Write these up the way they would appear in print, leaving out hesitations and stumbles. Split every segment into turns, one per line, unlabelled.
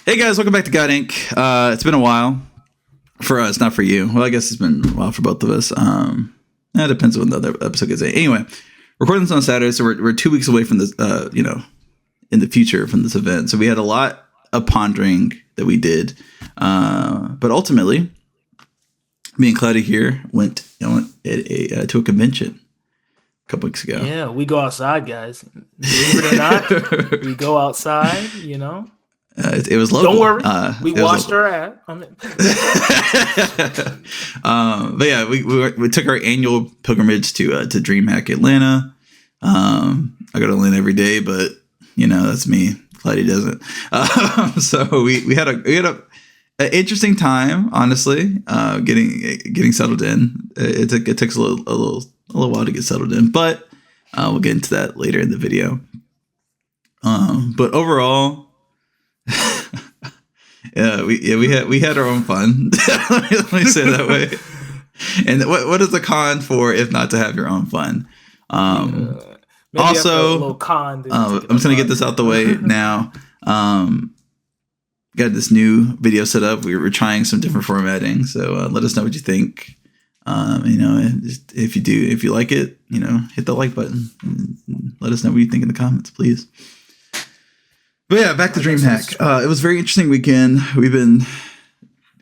Hey guys, welcome back to God Inc. It's been a while for us, not for you. Well, I guess it's been a while for both of us. It depends on when the other episode gets. Anyway, recording this on Saturday, so we're 2 weeks away from this. In the future from this event. So we had a lot of pondering that we did, but ultimately, me and Claudia here went to a convention a couple weeks ago.
Yeah, we go outside, guys. Believe it or not, we go outside.
It was local.
Don't worry, we washed our ass.
But yeah, we took our annual pilgrimage to Dreamhack Atlanta. I go to Atlanta every day, but that's me. Claudia doesn't. So we had an interesting time, honestly. Getting settled in. It takes a little while to get settled in, but we'll get into that later in the video. But overall, we had our own fun. let me say it that way. And what is the con for if not to have your own fun? Also, I'm just going to get this out the way now. Got this new video set up. We're trying some different formatting. So let us know what you think. If you like it, hit the like button. And let us know what you think in the comments, please. But yeah, back to Dreamhack. It was a very interesting weekend. We've been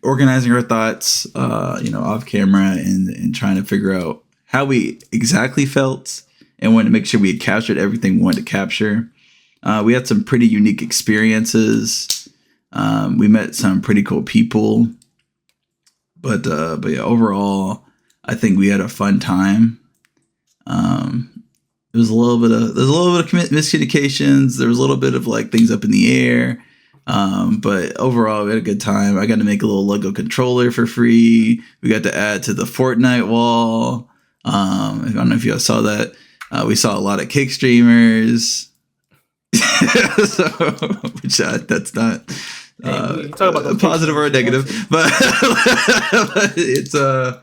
organizing our thoughts, off camera and trying to figure out how we exactly felt. And wanted to make sure we had captured everything we wanted to capture. We had some pretty unique experiences. We met some pretty cool people. But yeah, overall, I think we had a fun time. There was a little bit of miscommunications. There was a little bit of like things up in the air. But overall, we had a good time. I got to make a little Lego controller for free. We got to add to the Fortnite wall. I don't know if you guys saw that. We saw a lot of kick streamers, that's not talk about a positive or a negative, but it's a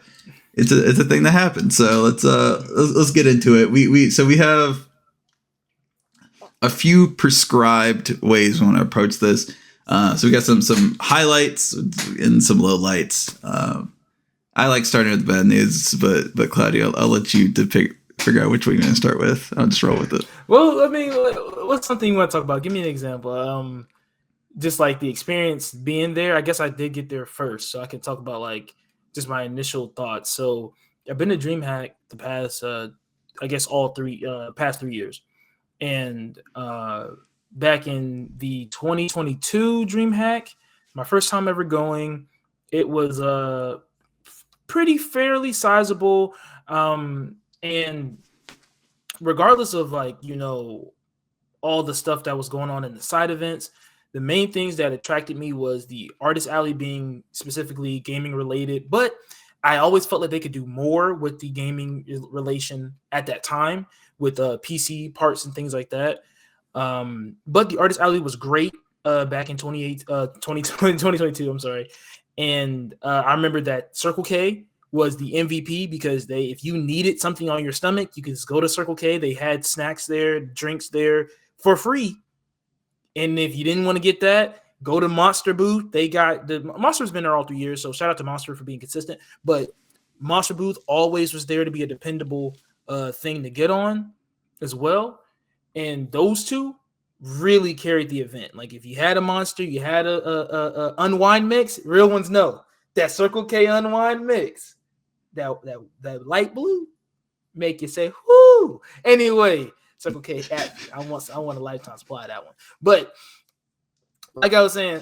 thing that happens. So let's get into it. We have a few prescribed ways we want to approach this. So we got some highlights and some lowlights. I like starting with the bad news, but Claudia, I'll let you figure out which one you're going to start with. I'll just roll with it.
Well, I mean, what's something you want to talk about? Give me an example. Just like the experience being there. I guess I did get there first, so I can talk about like just my initial thoughts. So I've been to DreamHack the past, I guess past 3 years. And back in the 2022 DreamHack, my first time ever going, it was pretty fairly sizable. And regardless of all the stuff that was going on in the side events, the main things that attracted me was the artist alley being specifically gaming related. But I always felt like they could do more with the gaming relation at that time with PC parts and things like that. But the artist alley was great back in 2022. I'm sorry. And I remember that Circle K was the MVP because if you needed something on your stomach, you could just go to Circle K. They had snacks there, drinks there for free. And if you didn't want to get that, go to Monster booth. They got Monster's been there all 3 years, so shout out to Monster for being consistent. But Monster booth always was there to be a dependable thing to get on as well. And those two really carried the event. Like if you had a Monster, you had a unwind mix. Real ones know that Circle K unwind mix. That light blue make you say whoo. Anyway, Circle K I want a lifetime supply of that one. But like I was saying,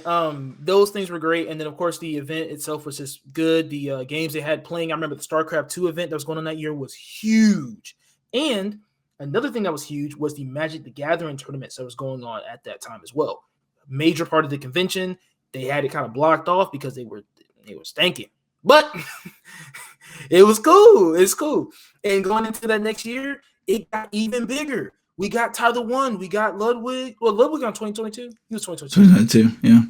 those things were great. And then of course the event itself was just good. The games they had playing. I remember the StarCraft 2 event that was going on that year was huge. And another thing that was huge was the Magic the Gathering tournaments that was going on at that time as well. Major part of the convention. They had it kind of blocked off because they were stinking. But it was cool. It's cool. And going into that next year, it got even bigger. We got Tyler 1. We got Ludwig. Well, Ludwig on 2022. He was 2022.
2022, yeah.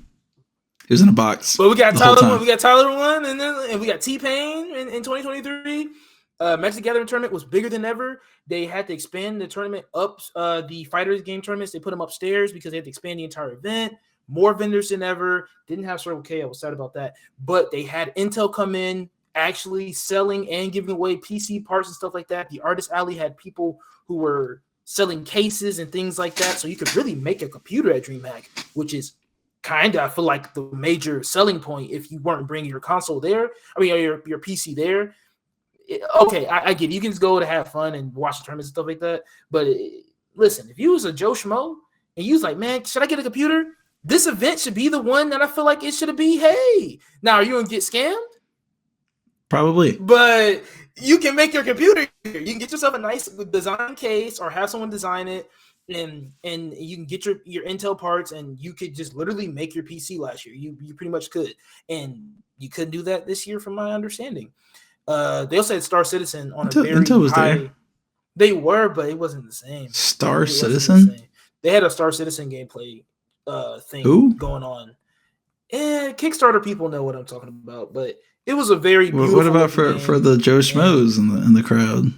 He was in a box.
But we got Tyler 1. We got Tyler 1, and we got T-Pain in 2023. Magic the Gathering tournament was bigger than ever. They had to expand the tournament up. The fighters game tournaments, they put them upstairs because they had to expand the entire event. more vendors than ever. Didn't have Circle K. I was sad about that. But they had Intel come in, actually selling and giving away PC parts and stuff like that. The Artist Alley had people who were selling cases and things like that. So you could really make a computer at DreamHack, which is kind of, I feel like, the major selling point if you weren't bringing your console there. I mean, your PC there. Okay, I get it. You can just go to have fun and watch the tournaments and stuff like that. But listen, if you was a Joe Schmo and you was like, man, should I get a computer? This event should be the one that I feel like it should be. Hey, now are you going to get scammed?
Probably.
But you can make your computer. You can get yourself a nice design case or have someone design it, and you can get your Intel parts, and you could just literally make your PC last year. You pretty much could. And you couldn't do that this year from my understanding. They also had Star Citizen on a very
Intel was
high.
there.
They were, but it wasn't the same.
Star Citizen?
They had a Star Citizen gameplay thing going on. And Kickstarter people know what I'm talking about, but it was a very beautiful.
What about for the Joe Schmoes in the crowd?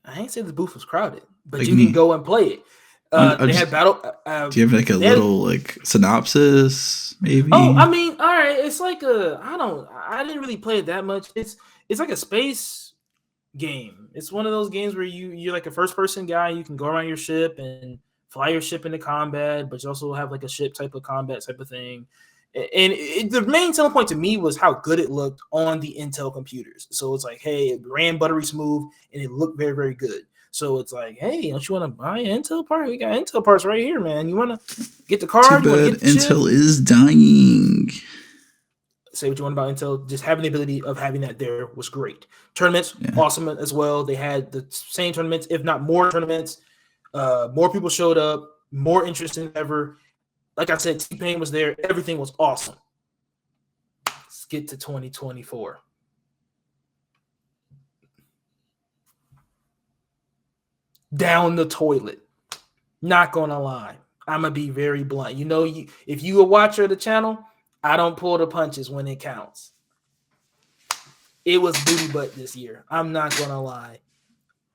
I ain't say the booth was crowded, but like you can go and play it. They had battle.
Do you have like a little like synopsis, maybe?
Oh, I mean, all right. It's like I didn't really play it that much. It's like a space game. It's one of those games where you're like a first person guy. You can go around your ship and fly your ship into combat, but you also have like a ship type of combat type of thing. And the main selling point to me was how good it looked on the Intel computers. So it's like, hey, it ran buttery smooth and it looked very, very good. So it's like, hey, don't you want to buy an Intel part? We got Intel parts right here, man. You want to get the card?
Too bad Intel is dying.
Say what you want about Intel. Just having the ability of having that there was great. Tournaments, awesome as well. They had the same tournaments, if not more tournaments. More people showed up, more interesting than ever. Like I said, T-Pain was there. Everything was awesome. Let's get to 2024. Down the toilet. Not going to lie. I'm going to be very blunt. You know, if you a watcher of the channel, I don't pull the punches when it counts. It was booty butt this year. I'm not going to lie.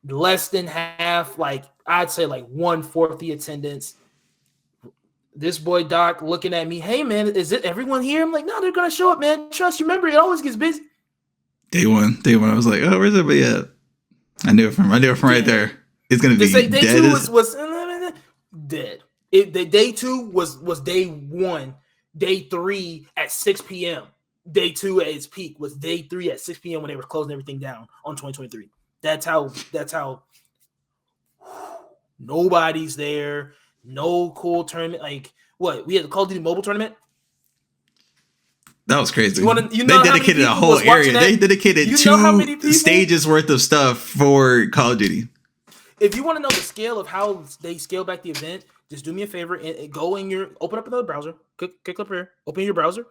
Less than half, like I'd say like 1/4 the attendance. This boy Doc looking at me, hey man, is it everyone here? I'm like, no, they're gonna show up, man. Trust, you remember it always gets busy.
Day one, I was like, oh, where's everybody at? I knew it from right there. It's gonna be
day
dead.
Two was dead. Day two was day one. Day 3 at 6 p.m. Day 2 at its peak was day 3 at 6 p.m. when they were closing everything down on 2023. That's how nobody's there. No cool tournament. Like what? We had the Call of Duty mobile tournament.
That was crazy.
They
dedicated a whole area. They dedicated 2 stages worth of stuff for Call of Duty.
If you want to know the scale of how they scale back the event, just do me a favor and go open up another browser. Click up here. Open your browser.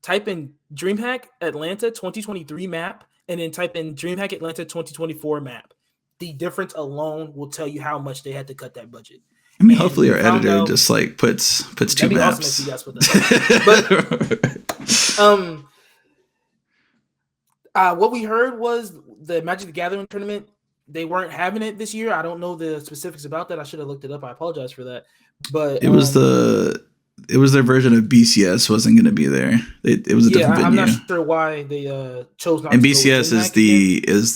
Type in DreamHack Atlanta 2023 map, and then type in DreamHack Atlanta 2024 map. The difference alone will tell you how much they had to cut that budget.
I mean, hopefully our editor just like puts 2 maps.
Awesome if you guys put that. But what we heard was the Magic the Gathering tournament. They weren't having it this year. I don't know the specifics about that. I should have looked it up. I apologize for that. But
it was their version of BCS wasn't going to be there. It was a different venue.
I'm not sure why they chose not.
And
to
BCS is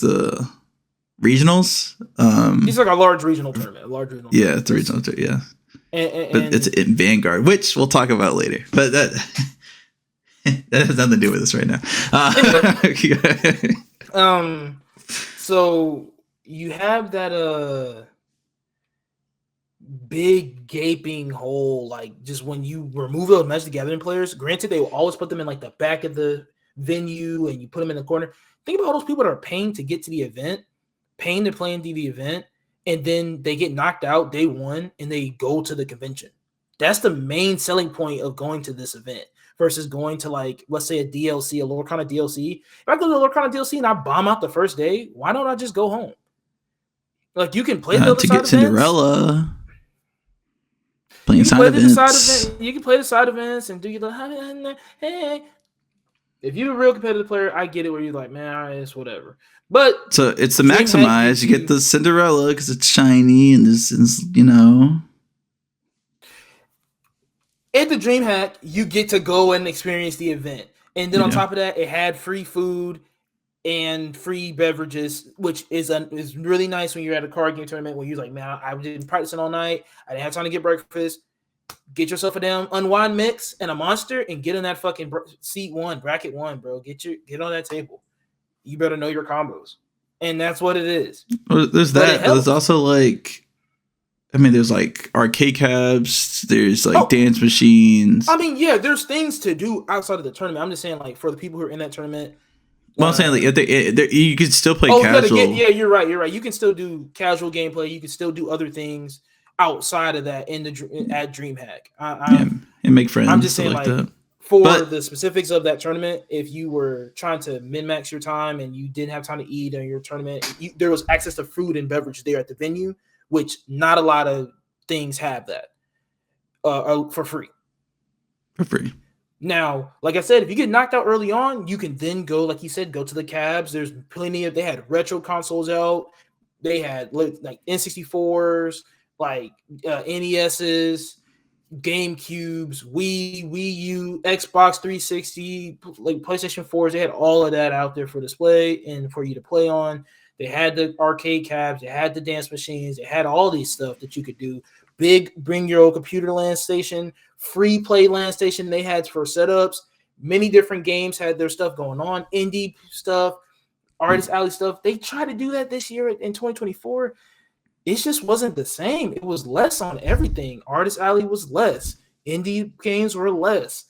the regionals.
It's like a large regional tournament.
Yeah, it's a regional tournament. Yeah, but it's in Vanguard, which we'll talk about later. But that has nothing to do with this right
now. So you have that big gaping hole, like just when you remove those Magic the Gathering players. Granted, they will always put them in like the back of the venue, and you put them in the corner. Think about all those people that are paying to get to the event, paying to play into the event, and then they get knocked out day one and they go to the convention. That's the main selling point of going to this event versus going to, like, let's say a DLC, a Lorcana DLC. If I go to a Lorcana DLC and I bomb out the first day, why don't I just go home? Like, you can play the other
to
side
get Cinderella. Playing
you
side
can
events.
You can play the side events and do your little hey. If you're a real competitive player, I get it where you're like, man, it's whatever. But
so it's the maximize. You get the Cinderella because it's shiny and this is,
At the Dreamhack, you get to go and experience the event. And then on top of that, it had free food and free beverages, which is really nice when you're at a card game tournament where you're like, man, I didn't practicing all night. I didn't have time to get breakfast. Get yourself a damn unwind mix and a monster and get in that fucking seat 1, bracket 1, bro. Get on that table. You better know your combos. And that's what it is.
Well, there's that. But there's also like, I mean, there's like arcade cabs, there's like dance machines.
I mean, yeah, there's things to do outside of the tournament. I'm just saying, like, for the people who are in that tournament.
Well, I'm saying, like, if you could still play casual.
Yeah, you're right. You can still do casual gameplay. You can still do other things outside of that at DreamHack.
And make friends.
I'm just saying, like the specifics of that tournament, if you were trying to min-max your time and you didn't have time to eat in your tournament, there was access to food and beverage there at the venue, which not a lot of things have that for free. Now, like I said, if you get knocked out early on, you can then go, like you said, go to the cabs. There's plenty they had retro consoles out. They had like N64s, like NESs, GameCubes, Wii U, Xbox 360, like PlayStation 4s. They had all of that out there for display and for you to play on. They had the arcade cabs. They had the dance machines. They had all these stuff that you could do. Big bring your own computer LAN station, free play LAN station they had for setups. Many different games had their stuff going on. Indie stuff, Artist Alley stuff. They tried to do that this year in 2024. It just wasn't the same. It was less on everything. Artist Alley was less. Indie games were less.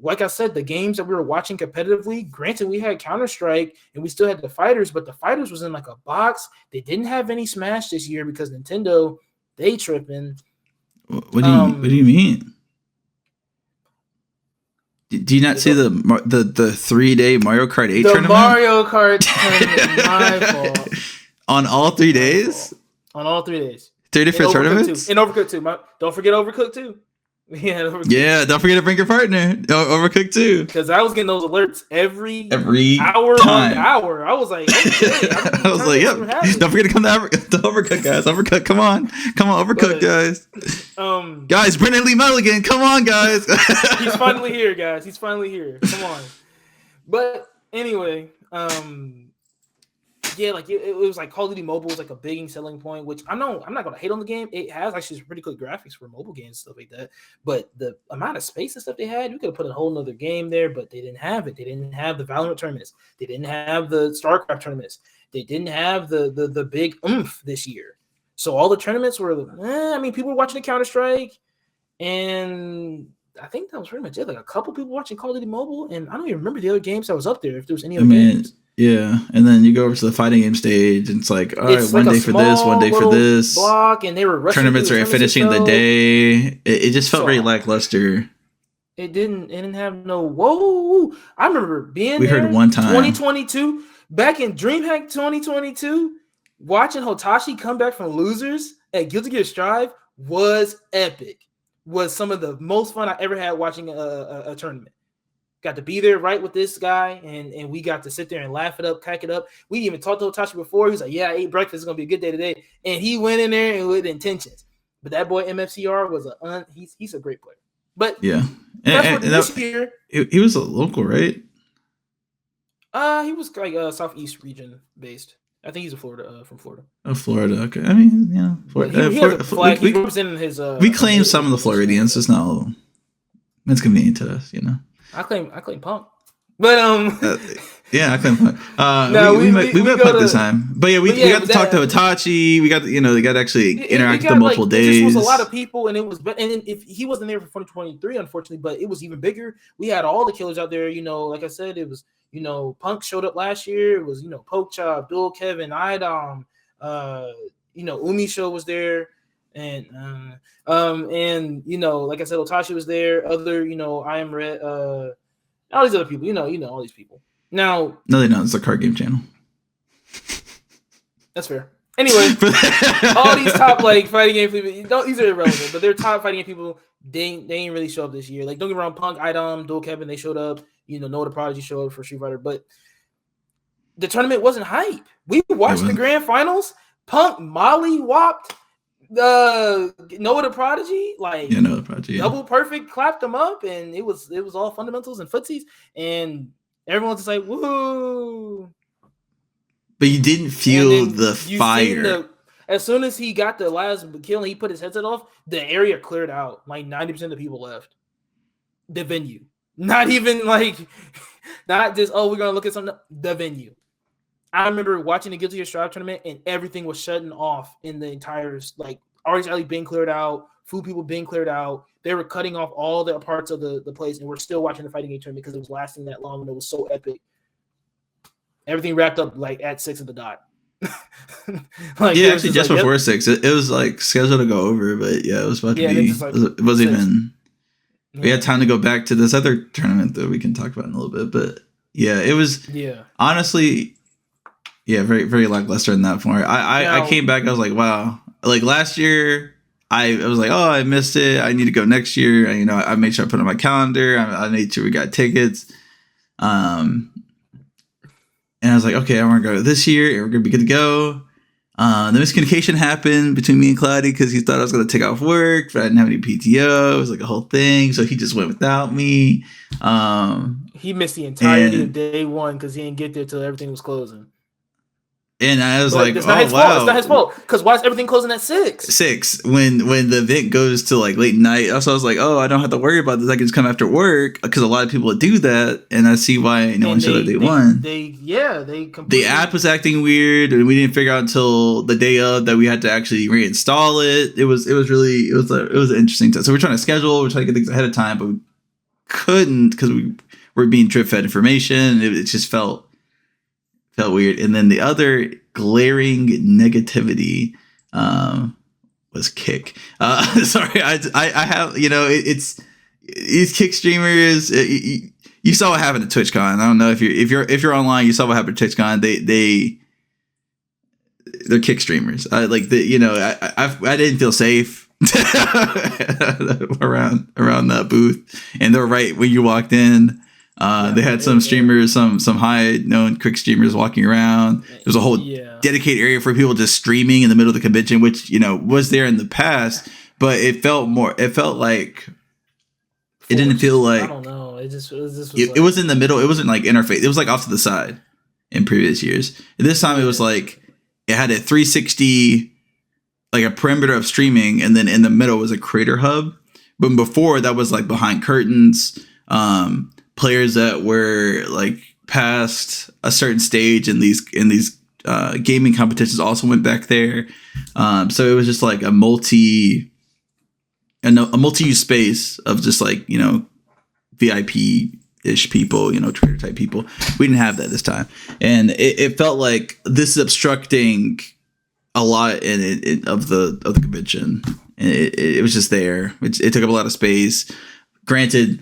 Like I said, the games that we were watching competitively, granted, we had Counter-Strike and we still had the Fighters, but the Fighters was in like a box. They didn't have any Smash this year because Nintendo, they tripping.
What do you mean? Do you not see the 3-day Mario Kart 8 tournament?
The Mario Kart tournament, my fault.
On all 3 days?
On all 3 days.
3 different tournaments?
And Overcooked 2. Don't forget Overcooked 2.
Yeah, don't forget to bring your partner. Overcooked 2.
Because I was getting those alerts every hour
time.
on hour. I was like, okay,
I was like, yep. Don't forget to come to Overcooked, guys. Overcooked, come on, Overcooked, guys. Guys, Brendan Lee Mulligan, come on, guys.
He's finally here, guys. He's finally here. Come on. But anyway, yeah, like it was like Call of Duty Mobile was like a big selling point, which I'm not gonna hate on the game. It has actually some pretty good graphics for mobile games and stuff like that. But the amount of space and stuff they had, you could have put a whole nother game there, but they didn't have it. They didn't have the Valorant tournaments. They didn't have the StarCraft tournaments. They didn't have the big oomph this year. So all the tournaments were, people were watching the Counter-Strike, and I think that was pretty much it. Like a couple people watching Call of Duty Mobile, and I don't even remember the other games that was up there. If there was any other games.
Yeah, and then you go over to the fighting game stage, and it's like, all right, one day for this, one day for this.
Block, and they were
tournaments are finishing the day. It just felt very lackluster.
It didn't have no whoa. I remember being there.
We heard one time
2022 back in DreamHack 2022, watching Hotashi come back from losers at Guilty Gear Strive was epic. Was some of the most fun I ever had watching a tournament. Got to be there right with this guy, and we got to sit there and laugh it up, crack it up. We even talked to Otachi before. He was like, yeah, I ate breakfast. It's going to be a good day today. And he went in there with intentions. But that boy MFCR was he's a great player. But
yeah.
this year.
He was a local, right?
He was like Southeast region based. I think he's from Florida.
Oh, Florida. Okay. I mean, Florida.
He represented his.
We claim some of the Floridians. It's not all. It's convenient to us,
I claim Punk, but
yeah, I claim Punk. We met Punk this time, but we got to talk to Hitachi. We got they got to actually interact with them multiple days.
It just was a lot of people, and it was. And if he wasn't there for 2023, unfortunately, but it was even bigger. We had all the killers out there. Like I said, it was. Punk showed up last year. It was Poke Chop, Bill, Kevin, Idom. Umi Show was there. And like I said, Otashi was there. Other, I Am Red, all these other people, all these people. Now,
no, they don't. It's a card game channel.
That's fair. Anyway, all these top fighting game people, these are irrelevant, but they're top fighting game people. They ain't really show up this year. Like, don't get me wrong, Punk, Idom, Dual Kevin, they showed up. Noah the Prodigy showed up for Street Fighter, but the tournament wasn't hype. We watched the grand finals. Punk molly-whopped Noah the Prodigy, like
the project. Yeah.
double perfect, clapped them up, and it was all fundamentals and footsies, and everyone's just like, woo.
But you didn't feel the fire.
As soon as he got the last kill and he put his headset off, the area cleared out. Like 90% of the people left the venue. Not even like, not just, oh, we're going to look at something. The venue. I remember watching the Guilty Gear Strive tournament and everything was shutting off in the entire, like, RH Alley being cleared out, food people being cleared out. They were cutting off all the parts of the place, and we're still watching the fighting game tournament because it was lasting that long and it was so epic. Everything wrapped up like at 6 of the dot.
Like, yeah, actually just like, before 6. It was like scheduled to go over, but yeah, it was about to be. Like, it wasn't 6. Even. We had time to go back to this other tournament that we can talk about in a little bit, but yeah, it was. Yeah. Honestly. Yeah, very, very lackluster in that point. I came back. I was like, wow. Like last year, I was like, oh, I missed it. I need to go next year. I made sure I put it on my calendar. I made sure we got tickets. And I was like, okay, I want to go this year. And we're gonna be good to go. The miscommunication happened between me and Cloudy because he thought I was gonna take off work, but I didn't have any PTO. It was like a whole thing, so he just went without me.
He missed the entirety of day one because he didn't get there till everything was closing.
And I was like,
it's not his fault. It's not his fault. Because why is everything closing at 6?
6. When the event goes to like late night. Also, I was like, oh, I don't have to worry about this. I can just come after work because a lot of people do that. And I see why no one showed up day one. The app was acting weird, and we didn't figure out until the day of that we had to actually reinstall it. It was an interesting time. So we're trying to schedule. We're trying to get things ahead of time, but we couldn't because we were being drip fed information. It just felt weird. And then the other glaring negativity was Kick. Sorry, I have, it's these Kick streamers. You saw what happened at TwitchCon. I don't know if you're online. You saw what happened at TwitchCon. They're Kick streamers. I didn't feel safe around that booth, and they're right when you walked in. They had some streamers, some high known Kick streamers walking around. There was a whole dedicated area for people just streaming in the middle of the convention, which was there in the past, but it felt like it didn't feel like, I don't know. It was in the middle. It wasn't like interface. It was like off to the side in previous years. And this time it was like it had a 360, like a perimeter of streaming, and then in the middle was a creator hub. But before that was like behind curtains. Players that were like past a certain stage in these gaming competitions also went back there. So it was just like a multi-use space of just like, VIP-ish people, trader type people. We didn't have that this time. And it felt like this is obstructing a lot of the convention. And it was just there. It took up a lot of space. Granted,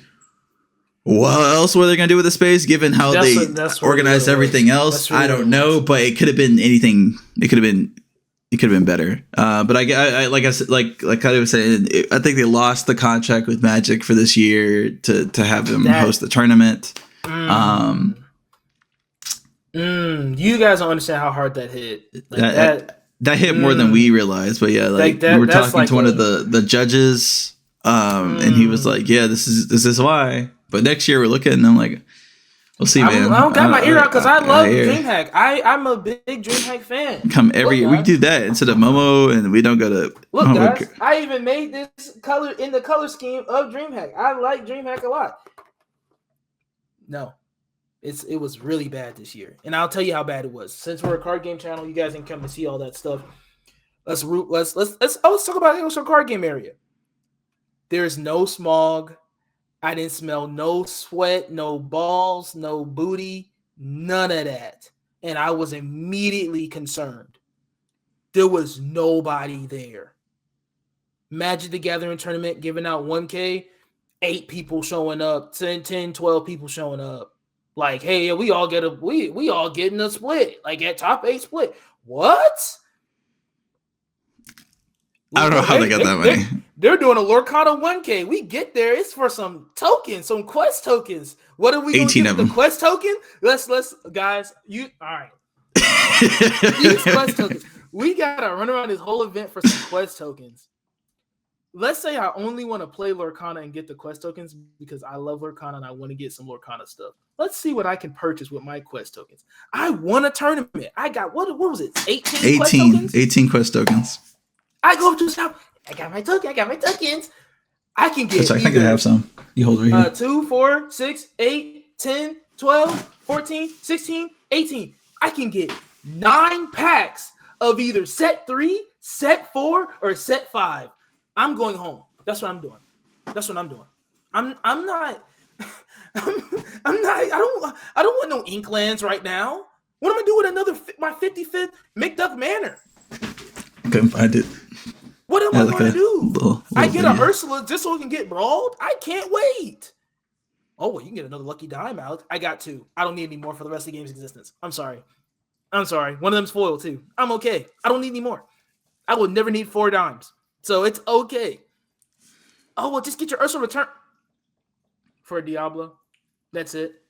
what else were they going to do with the space, given how they organized everything else? I don't know, but it could have been anything. It could have been better. But I like I said, like I was saying, I think they lost the contract with Magic for this year to have them host the tournament.
You guys don't understand how hard that hit.
That hit more than we realized. But yeah, we were talking to one of the judges, and he was like, "Yeah, this is why." But next year we're looking, and I'm like, we'll see, man.
I don't got my ear out because I love Dreamhack. I'm a big Dreamhack fan.
Come every we do that instead of Momo, and we don't go to.
Look, guys, I even made this color in the color scheme of Dreamhack. I like Dreamhack a lot. No, it was really bad this year, and I'll tell you how bad it was. Since we're a card game channel, you guys can come and see all that stuff. Let's talk about the card game area. There's no smog. I didn't smell no sweat, no balls, no booty, none of that. And I was immediately concerned. There was nobody there. Magic the Gathering tournament giving out 1K, 8 people showing up, 10, 12 people showing up. Like, hey, we all getting a split, like at top 8 split. What?
I don't know how they got that many.
They're doing a Lorcana 1K. We get there. It's for some tokens, some quest tokens. What are we going to do with the quest token? Let's guys, all right. These quest tokens. we gotta run around this whole event for some quest tokens. Let's say I only want to play Lorcana and get the quest tokens because I love Lorcana and I want to get some Lorcana stuff. Let's see what I can purchase with my quest tokens. I won a tournament. I got what was it? 18 quest tokens?
18 quest tokens.
I go to shop. I got my tokens. I can get
I think I have some. You hold right here.
2, 4, 6, 8, 10, 12, 14, 16, 18. I can get 9 packs of either set 3, set 4, or set 5. I'm going home. That's what I'm doing. I'm not. I don't want no Inklands right now. What am I doing with my 55th McDuck Manor?
I couldn't find it.
What am I going to do? I get an Ursula just so I can get brawled? I can't wait. Oh, well, you can get another Lucky Dime out. I got 2. I don't need any more for the rest of the game's existence. I'm sorry. One of them's foil, too. I'm okay. I don't need any more. I will never need 4 dimes. So it's okay. Oh, well, just get your Ursula return for a Diablo. That's it.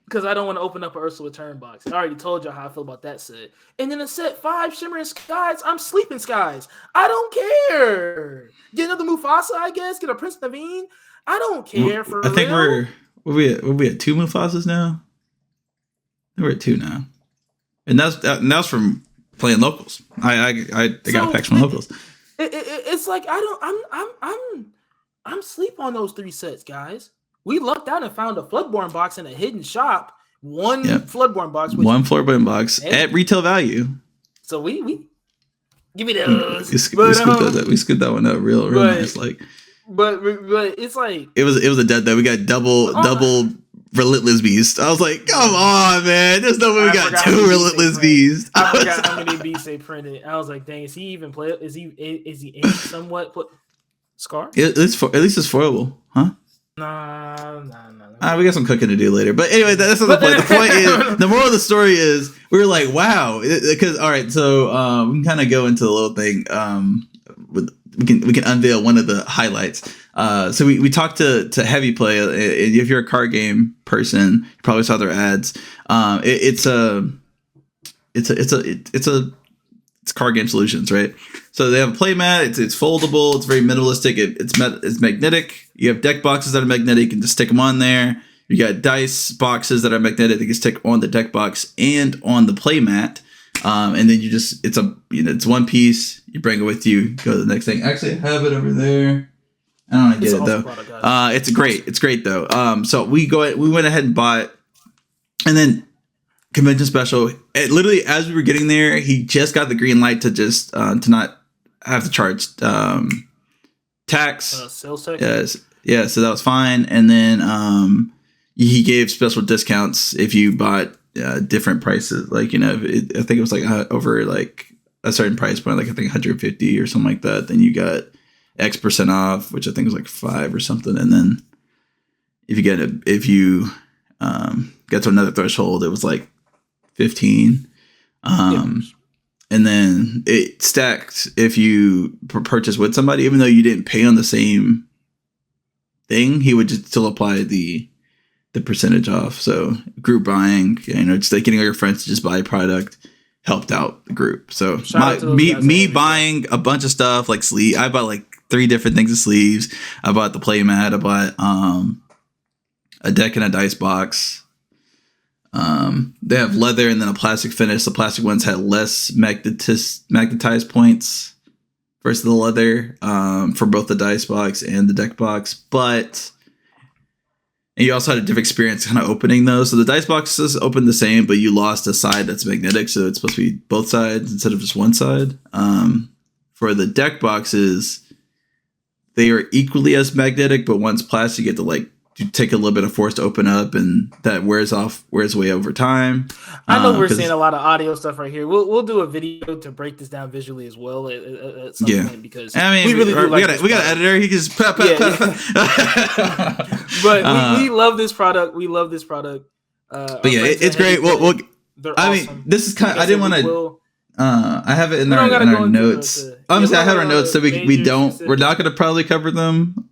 Because I don't want to open up an Ursula return box. I already told you how I feel about that set. And then a set 5 Shimmering Skies. I'm Sleeping Skies. I don't care. Get another Mufasa, I guess. Get a Prince Naveen. I don't care for
I think we're at 2 Mufasas now. We're at 2 now. And that's from playing locals. I got packs from locals.
It's like I'm sleep on those 3 sets, guys. We lucked out and found a Floodborn box in a hidden shop. Floodborn box.
One Floodborn box at retail value.
So we give me those.
We scooped that one up real nice. Like,
but it's like
it was a dead though. We got double Relentless Beast. I was like, come on, man. There's no way we got 2 Relentless Beasts.
I forgot how many beasts they printed. I was like, dang, is he even play? Is he in somewhat Scar?
At least it's foilable, huh?
Nah.
We got some cooking to do later. But anyway, that's not the point. The point is, the moral of the story is, we were like, wow. Because, all right, so we can kind of go into the little thing. We can unveil one of the highlights. So we talked to Heavy Play. If you're a card game person, you probably saw their ads. It's card game solutions, right? So they have a play mat. It's foldable. It's very minimalistic. It's magnetic. You have deck boxes that are magnetic. You can just stick them on there. You got dice boxes that are magnetic. They can stick on the deck box and on the play mat. And then it's one piece. You bring it with you. Go to the next thing. Actually, I have it over there. I don't want to get it though. It's great. It's great though. So we went ahead and bought, and then convention special. Literally as we were getting there, he just got the green light to just to not have to charge tax.
Sales tax.
Yes. Yeah. So that was fine. And then he gave special discounts if you bought different prices. Like, I think it was like over like a certain price point, like I think 150 or something like that. Then you got X% off, which I think was like 5 or something. And then if you get to another threshold, it was like 15. And then it stacked if you purchase with somebody, even though you didn't pay on the same thing, he would just still apply the percentage off. So group buying, just like getting all your friends to just buy a product helped out the group. So me buying a bunch of stuff like sleeve, I bought like 3 different things of sleeves. I bought the play mat. I bought a deck and a dice box. They have leather and then a plastic finish. The plastic ones had less magnetized points versus the leather for both the dice box and the deck box. But you also had a different experience kind of opening those. So the dice boxes open the same, but you lost a side that's magnetic. So it's supposed to be both sides instead of just one side. For the deck boxes, they are equally as magnetic, but one's plastic. You get to you take a little bit of force to open up, and that wears away over time.
I know we're seeing a lot of audio stuff right here. We'll do a video to break this down visually as well at some point, because we really we got an editor. He can just but we love this product. We love this product.
But yeah, it's great. Awesome. This is kind of, I didn't want to. I have it in our notes. Honestly, I have our notes, so we're not going to probably cover them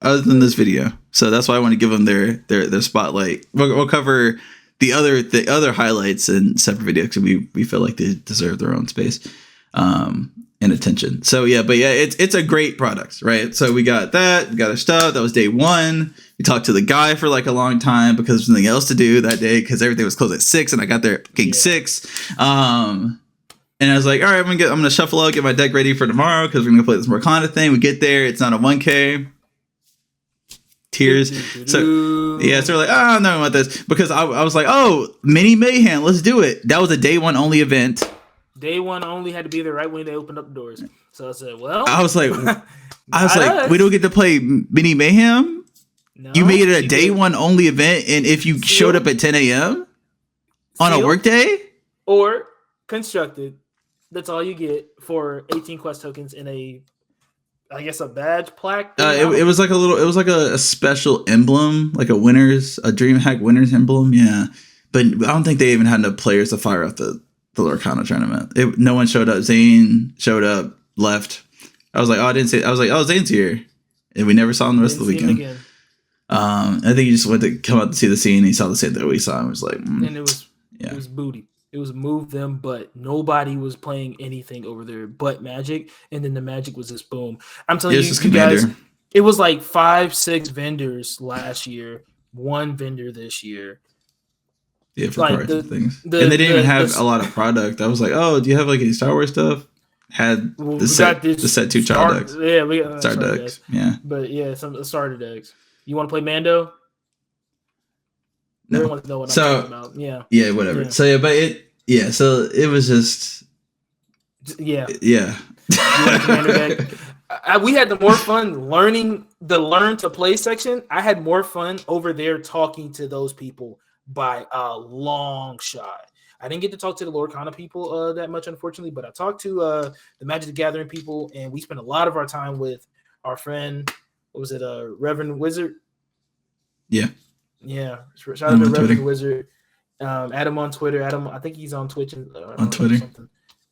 other than this video. So that's why I want to give them their spotlight. We'll cover the other highlights and separate videos, we feel like they deserve their own space and attention. So yeah, but yeah, it's a great product, right? So we got that, we got our stuff. That was day one. We talked to the guy for like a long time because there's nothing else to do that day because everything was closed at 6, and I got there at 6. And I was like, all right, I'm gonna shuffle out, get my deck ready for tomorrow because we're gonna play this Morgana thing. We get there, it's not a 1K. Tears. So yeah, so we're like, oh no, I want this because I was like, oh, Mini Mayhem, let's do it. That was a day one only event.
Day one only had to be there right when they opened up the doors. So I said, well,
I was like, we don't get to play Mini Mayhem. No, you made it a day one only event, and if you showed up at 10 a.m. on a work day
or constructed, that's all you get for 18 quest tokens in a, I guess, a badge plaque.
It was like a special emblem, like a Dreamhack winners emblem. Yeah, but I don't think they even had enough players to fire up the Lorcana tournament. No one showed up. Zane showed up, left. I was like, oh, I didn't say. I was like, oh, Zane's here, and we never saw him the rest of the weekend. I think he just went to come out to see the scene. He saw the same that we saw. And was like,
and it was booty. It was move them, but nobody was playing anything over there but Magic. And then the Magic was just boom. I'm telling you guys, it was like 5-6 vendors last year, 1 vendor this year.
Yeah, for like cards and things. And they didn't even have a lot of product. I was like, oh, do you have like any Star Wars stuff? Had the set 2 child decks.
Yeah, we got
starter decks. Yeah.
But yeah, some starter decks. You want to play Mando?
No.
Everyone wants to know what I'm talking about. Yeah.
Yeah, whatever. Yeah. So it was just.
Yeah.
Yeah.
You want a commander deck? We had the more fun learning the learn to play section. I had more fun over there talking to those people by a long shot. I didn't get to talk to the Lorcana people that much, unfortunately, but I talked to the Magic the Gathering people, and we spent a lot of our time with our friend. What was it? Reverend Wizard.
Yeah.
Yeah, shout out to Reverend Wizard. Adam on Twitter. Adam, I think he's on Twitch and
on Twitter.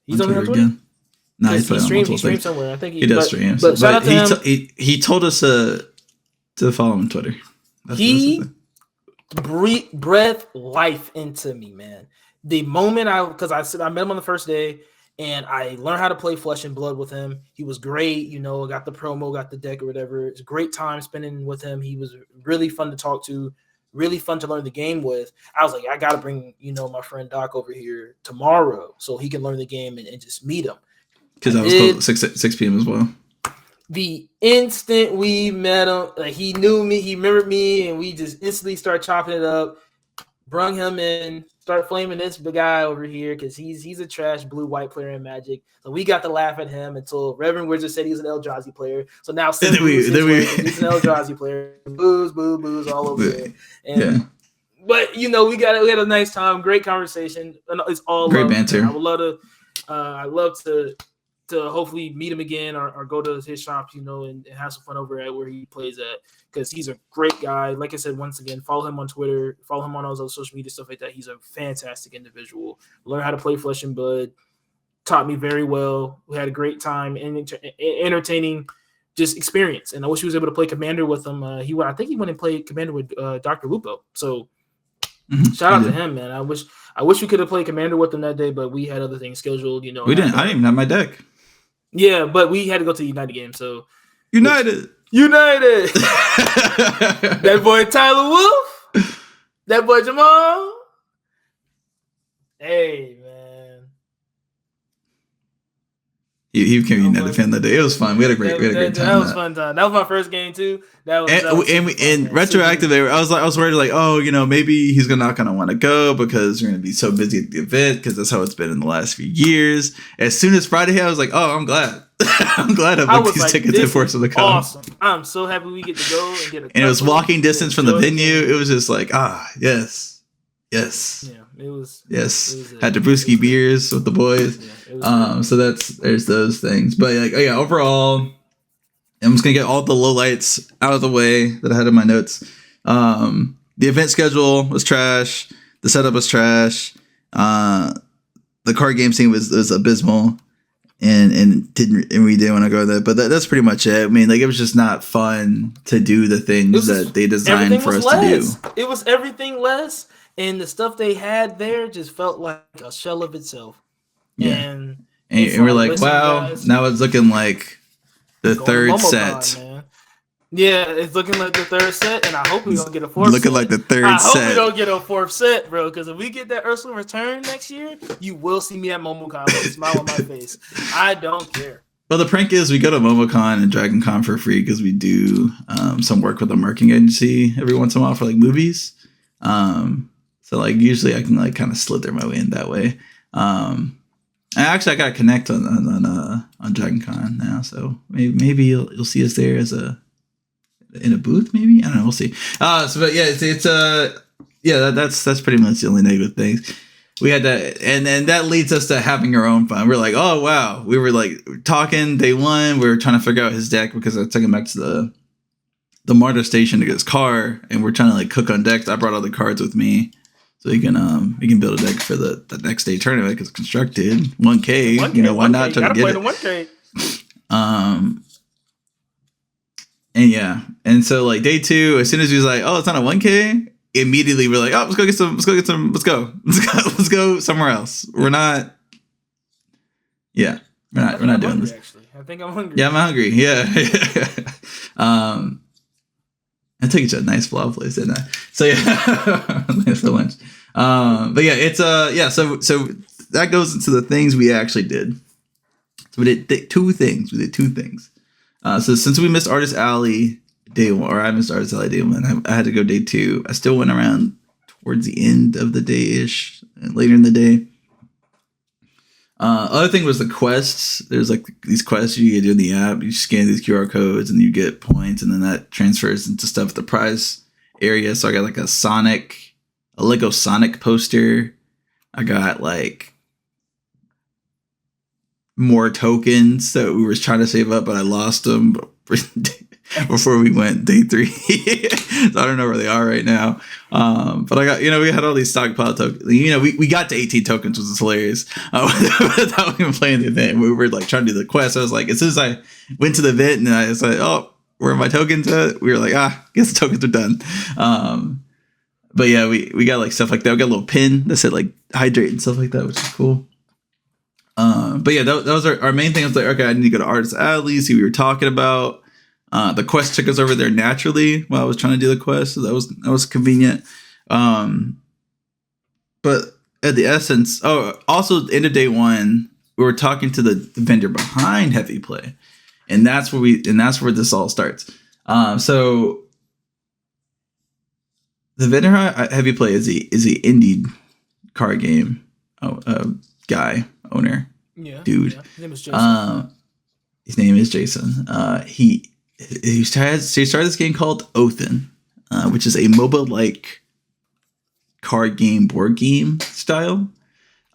He's on Twitter again.
No,
he streams somewhere. I think
he does stream.
But shout out to him.
He told us to follow him on Twitter.
He breathed life into me, man. The moment I met him on the first day and I learned how to play Flesh and Blood with him. He was great. You know, I got the promo, got the deck or whatever. It's a great time spending with him. He was really fun to talk to. Really fun to learn the game with. I was like, I got to bring, my friend Doc over here tomorrow so he can learn the game and just meet him.
Because I was close at 6 p.m. as well.
The instant we met him, like he knew me, he remembered me, and we just instantly started chopping it up. Brung him in, start flaming this big guy over here because he's a trash blue-white player in Magic. So we got to laugh at him until Reverend Wizard said he was an Eldrazi player. So now he's an Eldrazi player. Booze all over there. And, but we had a nice time, great conversation. It's all
great
love.
Banter.
I'd love to hopefully meet him again or go to his shops, and have some fun over at where he plays at, because he's a great guy. Like I said, once again, follow him on Twitter, follow him on all those other social media, stuff like that. He's a fantastic individual. Learn how to play Flesh and Blood, taught me very well. We had a great time and entertaining just experience. And I wish he was able to play Commander with him. I think he went and played Commander with Dr. Lupo. So shout out to him, man. I wish we could have played Commander with him that day, but we had other things scheduled. We
didn't. I didn't even have my deck.
Yeah, but we had to go to the United game. So
United.
That boy Tyler Wolf. That boy Jamal. Hey, man.
He became a United fan that day. It was fun. We had a great time.
That was a fun time. That was my first game too.
Retroactive, I was worried like, maybe he's not gonna want to go because we're gonna be so busy at the event, because that's how it's been in the last few years. As soon as Friday hit, I was like, oh, I'm glad. I'm glad I booked these tickets in for us to come.
Awesome. I'm so happy we get to go and get a.
And it was walking distance from the venue. It was just like, yes.
Yeah, it was.
Yes, had the brewski beers with the boys. Yeah, so there's those things. But overall, I'm just gonna get all the lowlights out of the way that I had in my notes. The event schedule was trash. The setup was trash. The card game scene was abysmal, and we didn't want to go there. But that's pretty much it. I mean, it was just not fun to do the things that they designed for us to do.
It was everything less. and the stuff they had there just felt like a shell of itself.
Yeah.
And it's
And we're
like,
like,
listen,
wow,
guys,
now it's looking like the
going to
third
MomoCon,
set.
man. Yeah, it's looking like the third set, and I hope we
It's
don't get a fourth
looking
set.
like the third
I hope we
set.
don't get a fourth set, bro. Because if we get that Ursula return next year, you will see me at MomoCon with a smile on my face. I don't care.
Well, the prank is we go to MomoCon and Dragon Con for free because we do some work with a marketing agency every once in a while for like movies. So like usually I can like kind of slither my way in that way. I got to connect on Dragon Con now, so maybe you'll see us there as in a booth. Maybe, I don't know. We'll see. But yeah, that's pretty much the only negative things. We had that, and that leads us to having our own fun. We're like, oh wow, we were like talking day one. We were trying to figure out his deck because I took him back to the MARTA station to get his car, and we're trying to like cook on decks. I brought all the cards with me, so he can build a deck for the next day tournament because constructed 1K.
1K,
You know, why
1K,
not try to get
play
it?
The 1K.
And yeah, and so like day two, as soon as he was like, oh, it's not a 1K. Immediately we're like, oh, let's go somewhere else. We're not doing this.
Actually, I think I'm hungry.
Yeah, I'm hungry. Yeah. I took you to a nice vlog place, didn't I? So yeah, nice for lunch. But yeah, it's so that goes into the things we actually did. So we did two things. So since we missed Artist Alley day one, or I missed Artist Alley day one, I had to go day two. I still went around towards the end of the day-ish, later in the day. Other thing was the quests. There's like these quests you do in the app. You scan these QR codes and you get points, and then that transfers into stuff at the prize area. So I got like a Lego Sonic poster. I got like more tokens that we were trying to save up, but I lost them before we went day 3. So I don't know where they are right now. But I got, we had all these stockpile tokens. We got to 18 tokens, which was hilarious. Without even playing the event, we were like trying to do the quest. I was like, as soon as I went to the event and I was like, oh, where are my tokens at? We were like, guess the tokens are done. But yeah, we got like stuff like that. We got a little pin that said like hydrate and stuff like that, which is cool. But yeah, that was our main thing. I was like, okay, I need to go to Artist Alley, see what we were talking about. The quest took us over there naturally while I was trying to do the quest, so that was convenient. But at the essence, also end of day one, we were talking to the vendor behind Heavy Play, and that's where this all starts. So the vendor Heavy Play is the indie card game dude.
Yeah. His name is Jason.
He started this game called Othin, which is a MOBA-like card game, board game style.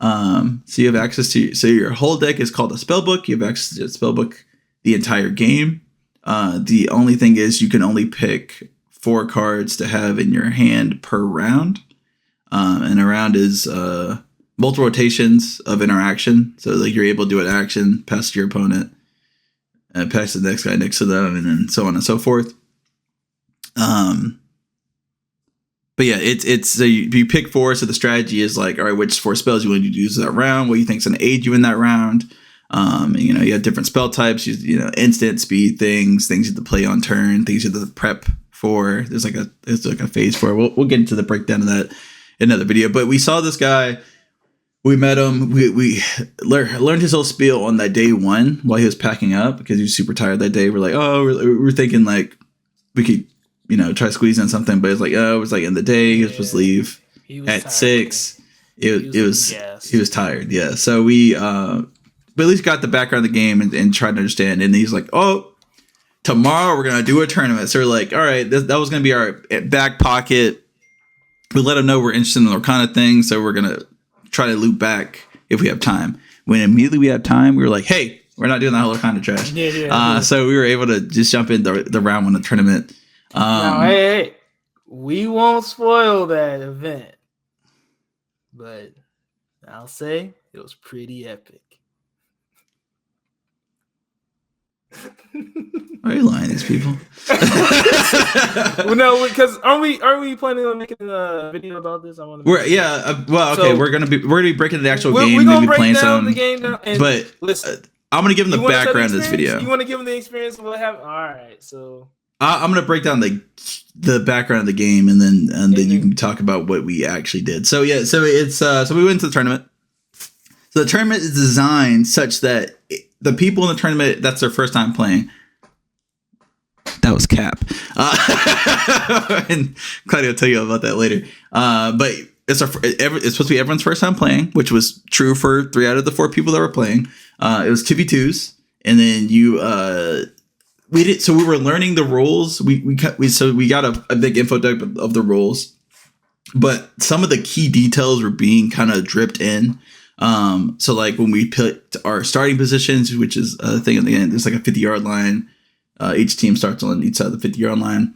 So you have access to, so your whole deck is called a spellbook. You have access to a spellbook the entire game. The only thing is you can only pick 4 cards to have in your hand per round. And a round is multiple rotations of interaction. So like you're able to do an action, pass to your opponent, pass to the next guy next to them, and then so on and so forth. But yeah, it's so you pick 4. So the strategy is like, all right, which 4 spells you want to use that round? What you think is going to aid you in that round? You have different spell types. Instant, speed things you have to play on turn, things you have to prep for. There's like a phase for it. We'll get into the breakdown of that in another video. But we saw this guy. We met him. We learned his whole spiel on that day 1 while he was packing up because he was super tired that day. We're like, we're thinking like we could, try to squeeze in something, but it's like, it was like in the day. He was supposed to leave at tired, 6. He was tired. Yeah. So we, but at least got the background of the game and tried to understand. And he's like, tomorrow we're going to do a tournament. So we're like, all right, that was going to be our back pocket. We let him know we're interested in the Arcana thing. So we're going to try to loop back if we have time. When immediately we have time, we were like, hey, we're not doing that whole kind of trash. So we were able to just jump in the round 1 of the tournament.
Now, hey, we won't spoil that event, but I'll say it was pretty epic.
Why are you lying to these people?
Well, no, because are we planning on making a video about this? I want to.
Okay, we're gonna be breaking the actual game.
We're gonna
maybe
break
playing
down
some
the game now. And
but
listen,
I'm gonna give them the background of this video.
You want to give them the experience of what happened? All right, so
I'm gonna break down the background of the game, and then you can talk about what we actually did. So yeah, so it's so we went to the tournament. So the tournament is designed such that the people in the tournament, that's their first time playing. That was Cap. And Claudia will tell you about that later. But it's supposed to be everyone's first time playing, which was true for 3 out of the 4 people that were playing. It was 2v2s, and then we were learning the rules. We got a big info deck of the rules, but some of the key details were being kind of dripped in. So like when we picked our starting positions, which is a thing in the end, there's like a 50-yard line. Each team starts on each side of the 50-yard line.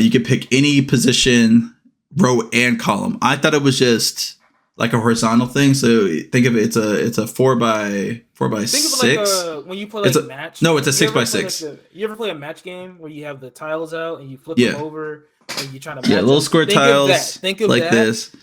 You could pick any position, row and column. I thought it was just like a horizontal thing. So think of it, it's a 4x6.
Think of it like when you play like match.
No, it's a 6x6.
You ever play a match game where you have the tiles out and you flip them over and you try to match
little square tiles
Think of
like
that.
This.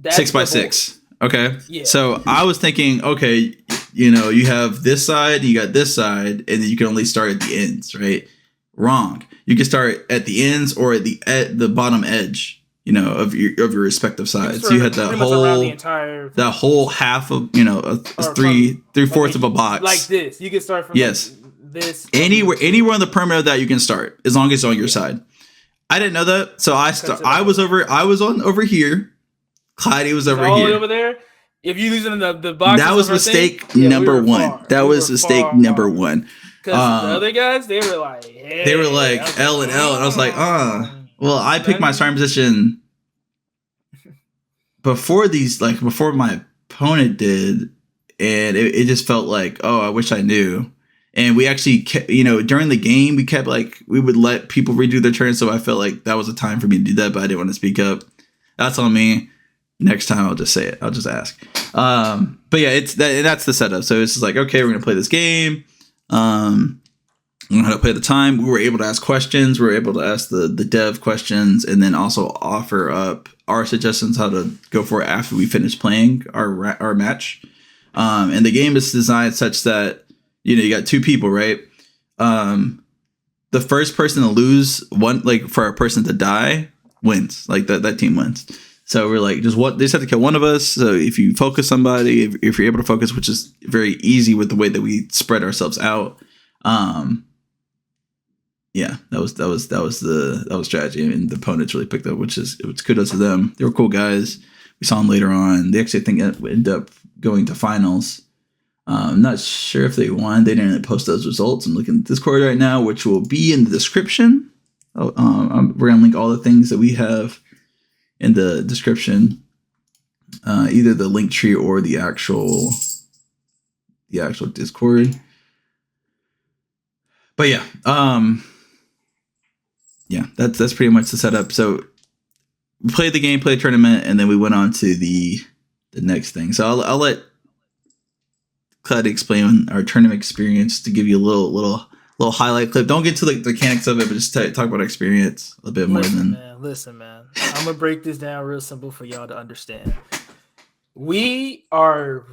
6x6. Okay. Yeah. So I was thinking, okay, you have this side, you got this side, and then you can only start at the ends, right? Wrong. You can start at the ends or at the bottom edge, of your respective sides. So you had that whole half of, three-fourths of a box.
Like this. You can start from this.
Anywhere on the perimeter of that you can start, as long as it's on your side. I didn't know that, so I was over here. Clyde was over here.
Over there. If you losing the box,
that was mistake number one. That was mistake number one.
Because the other guys, they were like, hey,
they were like L and L, and I was like, well, I picked my starting position before my opponent did, and it just felt like, I wish I knew. And we actually kept, during the game, we would let people redo their turn, so I felt like that was a time for me to do that, but I didn't want to speak up. That's on me. Next time I'll just say it. I'll just ask. But yeah, that's the setup. So it's just like, okay, we're gonna play this game. We know how to play the time. We were able to ask questions. We were able to ask the dev questions, and then also offer up our suggestions how to go for it after we finish playing our match. And the game is designed such that you got 2 people, right? The first person to lose for a person to die wins. Like that team wins. So we're like, they just have to kill one of us. So if you focus somebody, if you're able to focus, which is very easy with the way that we spread ourselves out. Yeah, that was strategy, and the opponents really picked up, which kudos to them. They were cool guys. We saw them later on. They actually, I think, ended up going to finals. I'm not sure if they won. They didn't post those results. I'm looking at Discord right now, which will be in the description. We're gonna link all the things that we have in the description, either the link tree or the actual Discord. But yeah, that's pretty much the setup. So we played the game, played the tournament, and then we went on to the next thing. So I'll let Claude explain our tournament experience to give you a little highlight clip. Don't get to the mechanics of it, but just talk about our experience a bit more than.
Listen, man. I'm gonna break this down real simple for y'all to understand. We are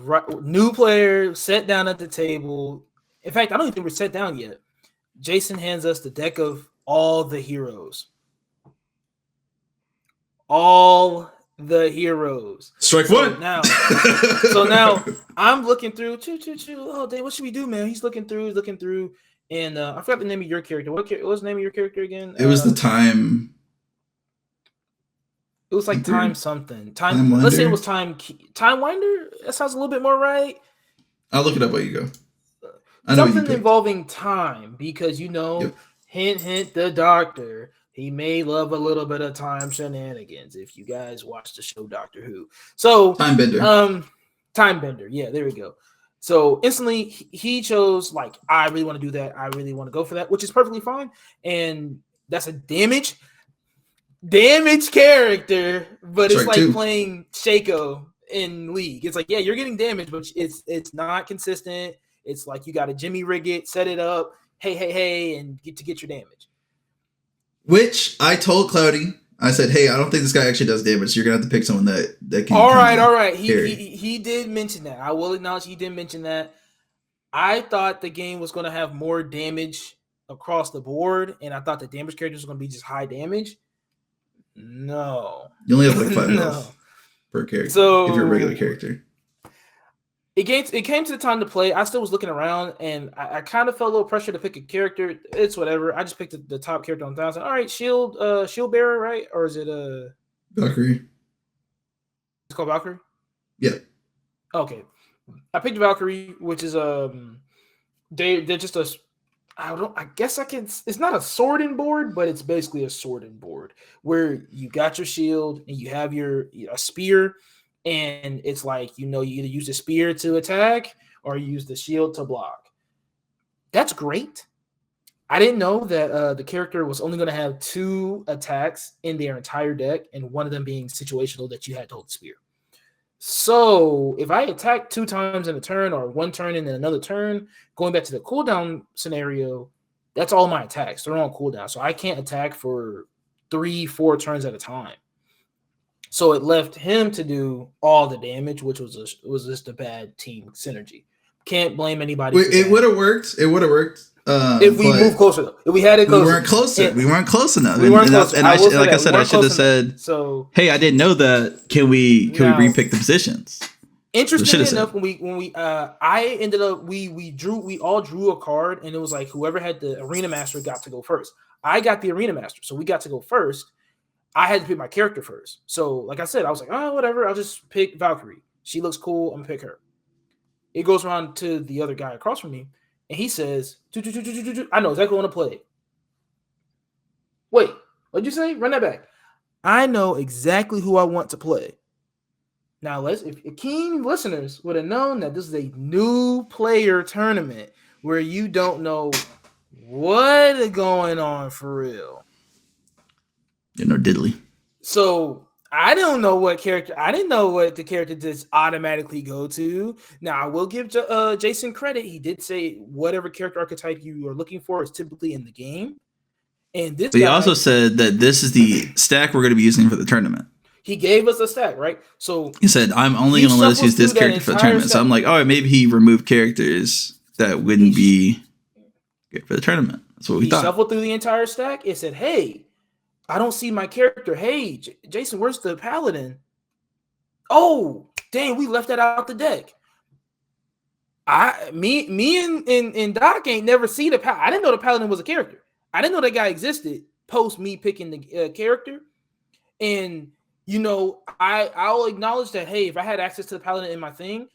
new players, sat down at the table. In fact, I don't even think we're sat down yet. Jason hands us the deck of all the heroes. All the heroes.
Strike one.
Now, I'm looking through. Oh, dang, what should we do, man? He's looking through. And I forgot the name of your character. What was the name of your character again?
It was the time.
It was like time something. Time. Let's say it was time winder. That sounds a little bit more right.
I'll look it up while you go.
Something involving time, because hint, the doctor. He may love a little bit of time shenanigans. If you guys watch the show Doctor Who, so time bender. Yeah, there we go. So instantly he chose I really want to do that. I really want to go for that, which is perfectly fine. And that's a damage character, but it's like playing Shaco in League. It's like, yeah, you're getting damage, but it's not consistent. It's like you got to Jimmy rig it, set it up, hey, and get your damage.
Which I told Cloudy, I said, hey, I don't think this guy actually does damage. So you're gonna have to pick someone that can.
All right. He did mention that. I will acknowledge he did mention that. I thought the game was going to have more damage across the board, and I thought the damage characters were going to be just high damage. No,
you only have like 5 health per character. So if you're a regular character.
It came to the time to play. I still was looking around, and I kind of felt a little pressure to pick a character. It's whatever. I just picked the top character on 1,000. All right, shield bearer, right? Or is it
Valkyrie?
It's called Valkyrie?
Yeah.
Okay. I picked Valkyrie, which is they're just I guess it's not a swording board, but it's basically a swording board where you got your shield and you have a spear. And it's like, you either use the spear to attack or you use the shield to block. That's great. I didn't know that the character was only going to have 2 attacks in their entire deck, and one of them being situational that you had to hold the spear. So if I attack 2 times in a turn or 1 turn and then another turn, going back to the cooldown scenario, that's all my attacks. They're on cooldown. So I can't attack for 3-4 turns at a time. So it left him to do all the damage, which was just a bad team synergy. Can't blame anybody.
It would have worked. It would have worked.
If we moved closer, though. If we had it closer.
We weren't closer. We weren't close enough.
We weren't close.
And I should have said,
so,
hey, I didn't know that. Can we repick the positions?
Interestingly enough, when we I ended up we all drew a card, and it was like whoever had the Arena Master got to go first. I got the Arena Master, so we got to go first. I had to pick my character first. So, like I said, I was like, oh, whatever. I'll just pick Valkyrie. She looks cool. I'm going to pick her. It goes around to the other guy across from me, and he says, I know exactly what I want to play. Wait, what'd you say? Run that back. I know exactly who I want to play. Now, if keen listeners would have known that this is a new player tournament where you don't know what is going on for real.
Diddly.
So I don't know what character. I didn't know what the character just automatically go to. Now I will give Jason credit. He did say whatever character archetype you are looking for is typically in the game. And this. But
he also said that this is the stack we're going to be using for the tournament.
He gave us a stack, right? So
he said, "I'm only going to let us use this character for the tournament." So I'm like, "Oh, maybe he removed characters that wouldn't be good for the tournament." That's what we thought.
He shuffled through the entire stack. It said, "Hey, I don't see my character. Hey, Jason, where's the paladin? Oh, dang, we left that out the deck. Me and Doc ain't never see the paladin. I didn't know the paladin was a character. I didn't know that guy existed post me picking the character. And, I'll acknowledge that, hey, if I had access to the paladin in my thing,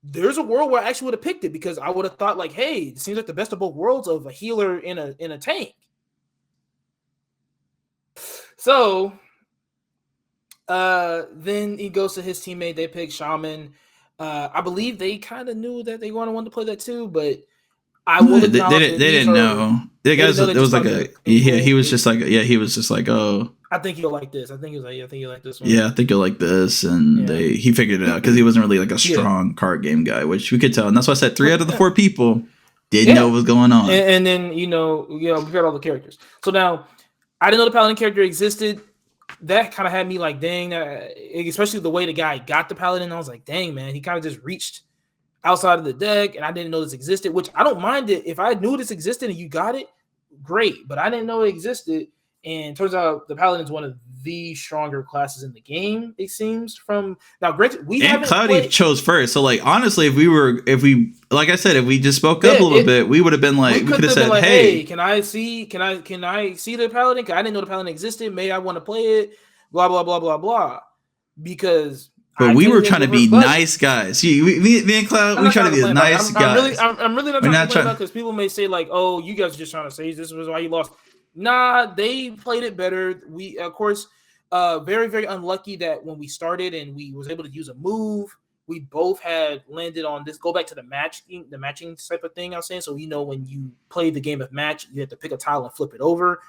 there's a world where I actually would have picked it because I would have thought like, hey, it seems like the best of both worlds of a healer in a tank. So then he goes to his teammate. They pick Shaman. I believe they kind of knew that they wanted to play that too, but I will. They
didn't know. The guys, it was like he was just like, oh,
I think you'll like this. I think you'll like this one.
Yeah, I think you'll like this, and he figured it out because he wasn't really like a strong card game guy, which we could tell, and that's why I said 3 out of the 4 people didn't know what was going on.
And then we got all the characters. So now I didn't know the paladin character existed. That kind of had me like, dang, especially the way the guy got the paladin. I was like, dang, man, he kind of just reached outside of the deck, and I didn't know this existed, which I don't mind it. If I knew this existed and you got it, great, but I didn't know it existed. And it turns out the paladin is one of the stronger classes in the game, it seems. From now, granted,
Cloudy chose first. So, like, honestly, if we like I said, if we just spoke up a little bit, we would have been like, we could have said, like, hey,
can I see the paladin? I didn't know the paladin existed. Maybe I want to play it. Blah blah blah blah blah. Because.
But we were trying to be nice guys. Me and Cloud, we try to be nice guys.
I'm really not trying to play about because people may say like, "Oh, you guys are just trying to say this was why you lost." Nah, they played it better. We, of course, very very unlucky that when we started and we was able to use a move, we both had landed on this. Go back to the matching type of thing I was saying. So when you play the game of match, you have to pick a tile and flip it over.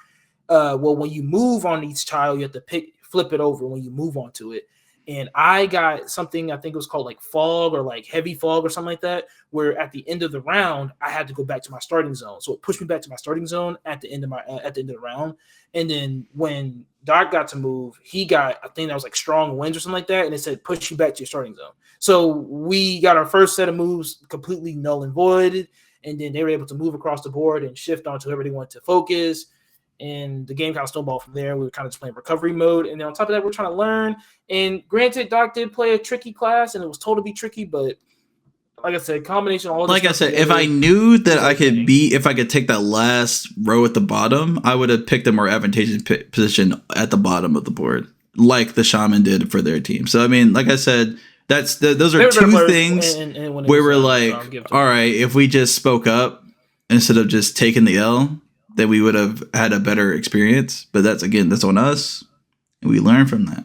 Well, when you move on each tile, you have to flip it over when you move onto it. And I got something, I think it was called like fog or like heavy fog or something like that, where at the end of the round I had to go back to my starting zone. So it pushed me back to my starting zone at the end of the round. And then when Doc got to move, he got a thing that was like strong winds or something like that, and it said push you back to your starting zone. So we got our first set of moves completely null and voided, and then they were able to move across the board and shift onto whoever they wanted to focus. And the game kind of snowballed from there. We were kind of just playing recovery mode. And then on top of that, we're trying to learn. And granted, Doc did play a tricky class, and it was told to be tricky, but like I said, combination of all this.
Like I said, if I knew that I could if I could take that last row at the bottom, I would have picked a more advantageous position at the bottom of the board, like the Shaman did for their team. So, I mean, like I said, those are two things where we're like, all right, if we just spoke up instead of just taking the L, then we would have had a better experience. But that's on us, and we learn from that.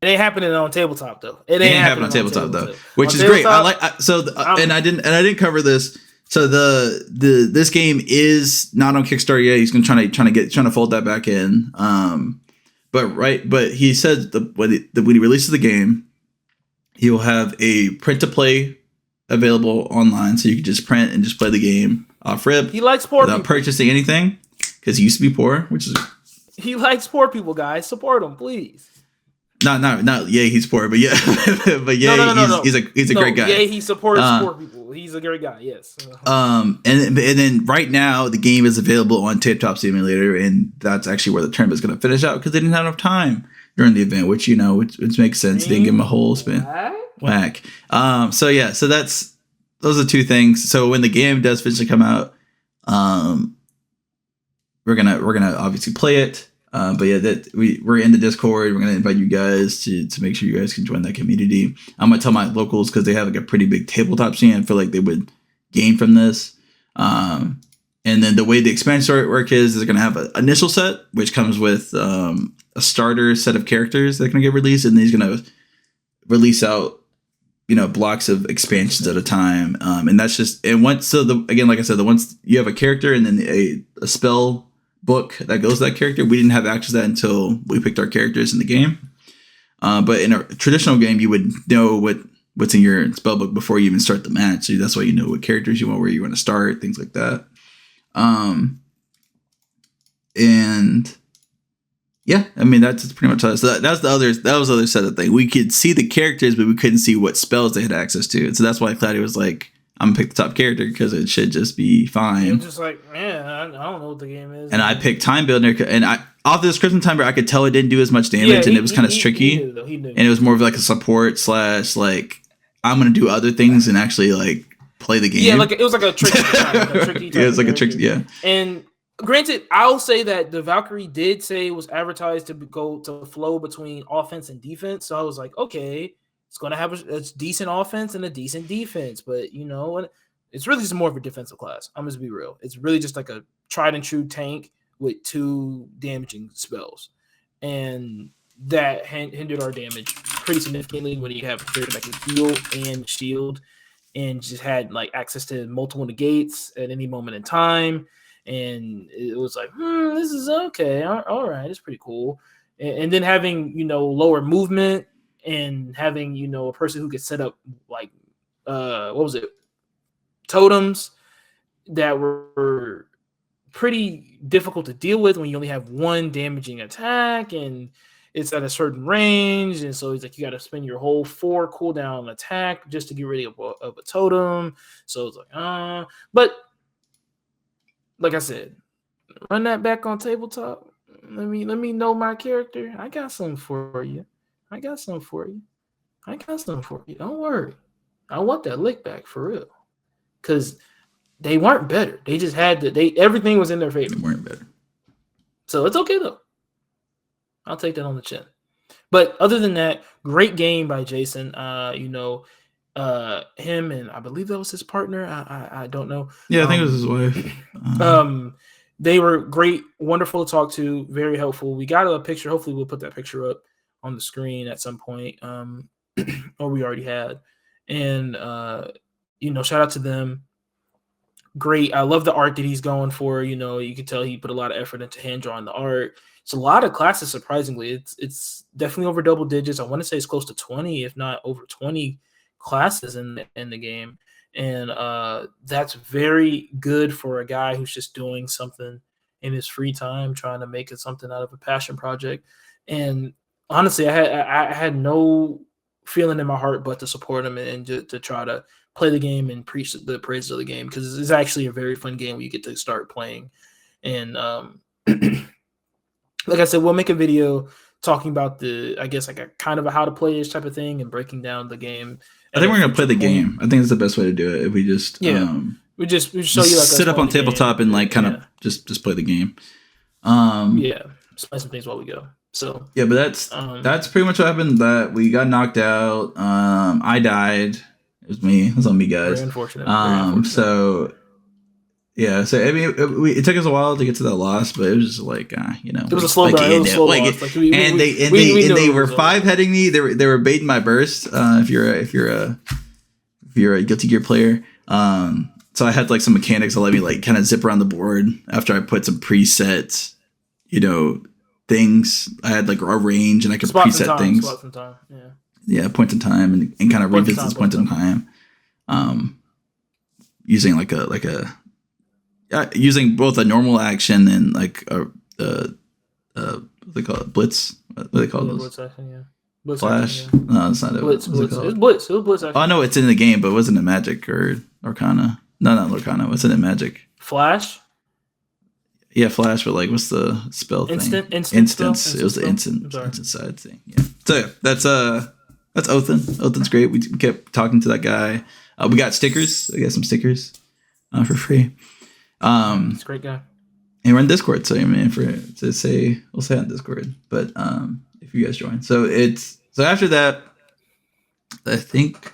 It ain't happening on tabletop though.
It ain't happening on tabletop though, which is great. I like and I didn't cover this. So this game is not on Kickstarter yet. He's trying to fold that back in. But he said when he releases the game, he will have a print to play available online, so you can just print and just play the game off rip.
He likes poor
without
people.
Purchasing anything because he used to be poor, which is
he likes poor people. Guys, support him, please.
Not he's poor, but yeah, no. He's a great guy.
Yeah, he supports poor people. He's a great guy. Yes.
And then right now the game is available on Tabletop Simulator, and that's actually where the tournament is going to finish out because they didn't have enough time during the event, which makes sense. They didn't give him a whole spin. Whack. So those are two things. So when the game does eventually come out, we're gonna obviously play it. But yeah, we're in the Discord. We're gonna invite you guys to make sure you guys can join that community. I'm gonna tell my locals because they have like a pretty big tabletop scene. I feel like they would gain from this. And then the way the expansion artwork is they're gonna have an initial set which comes with a starter set of characters that are gonna get released, and then he's gonna release out blocks of expansions at a time. And that's just once like I said, once you have a character and then a spell book that goes to that character, we didn't have access to that until we picked our characters in the game. But in a traditional game, you would know what's in your spell book before you even start the match. So that's why you know what characters you want, where you want to start, things like that. And yeah, I mean that's pretty much it. So that was the other set of thing. We could see the characters, but we couldn't see what spells they had access to. And so that's why Claudia was like, I'm gonna pick the top character because it should just be fine.
You're just like, man, I don't know what the game is.
And I picked Time Builder, and off the description Time Builder, I could tell it didn't do as much damage, and it was kind of tricky.
He knew.
And it was more of like a support / like I'm gonna do other things and actually like play the game.
Yeah, like it was like a tricky.
Yeah, it was like a tricky. Yeah.
And granted, I'll say that the Valkyrie did say it was advertised to go to flow between offense and defense. So I was like, okay. It's going to have a decent offense and a decent defense, but it's really just more of a defensive class. I'm just be real. It's really just like a tried and true tank with 2 damaging spells, and that hindered our damage pretty significantly when you have a character that can heal and shield, and just had like access to multiple negates at any moment in time. And it was like, this is okay. All right, it's pretty cool. And then having lower movement. And having, a person who could set up like, totems that were pretty difficult to deal with when you only have 1 damaging attack and it's at a certain range. And so it's like, you got to spend your whole 4 cooldown attack just to get rid of a totem. So it's like, but like I said, run that back on tabletop. Let me know my character. I got something for you. Don't worry. I want that lick back for real. Because they weren't better. They just had everything was in their favor.
They weren't better.
So it's okay though. I'll take that on the chin. But other than that, great game by Jason. Him and I believe that was his partner. I don't know.
Yeah, I think it was his wife.
They were great, wonderful to talk to, very helpful. We got a picture. Hopefully we'll put that picture up on the screen at some point, or we already had. And shout out to them. great. I love the art that he's going for. You can tell he put a lot of effort into hand drawing the art. It's a lot of classes, surprisingly. It's definitely over double digits. I want to say it's close to 20, if not over 20 classes in the game. And that's very good for a guy who's just doing something in his free time, trying to make it something out of a passion project. And honestly, I had no feeling in my heart but to support him and to try to play the game and preach the praises of the game, because it's actually a very fun game where you get to start playing. And like I said, we'll make a video talking about I guess like a kind of a how to play this type of thing and breaking down the game.
I think we're gonna play the game. I think it's the best way to do it. If we just
we just show you like
sit up on tabletop and like kind of just play the game.
Just play some things while we go. So
yeah, but that's pretty much what happened. That we got knocked out. I died. It was me. It was on me, guys.
Very unfortunate.
So yeah. So I mean, it took us a while to get to that loss, but it was just like it
was a slow burn. It was a slow loss.
They were 5-heading me. They were baiting my burst. If you're a Guilty Gear player, so I had like some mechanics that let me like kind of zip around the board after I put some preset, things. I had like a range and I could preset things.
Spots in time.
Yeah, points in time and kind of revisit this point in time. Using using both a normal action and like what they call it, blitz. What do they call those?
Blitz action, yeah. Blitz
Flash?
Action, yeah.
No, it's not.
Blitz. It was Blitz. It was Blitz action.
Oh, I know it's in the game, but it wasn't in Magic or Arcana. No, not Arcana. What's it in Magic?
Flash.
Yeah, Flash, but like, what's the spell thing? Instance. It was the instant side thing. Yeah. So yeah, that's Othin. Othin's great. We kept talking to that guy. We got stickers. I got some stickers for free.
He's a great guy.
And we're in Discord, so I mean, we'll say on Discord. But if you guys join, so after that, I think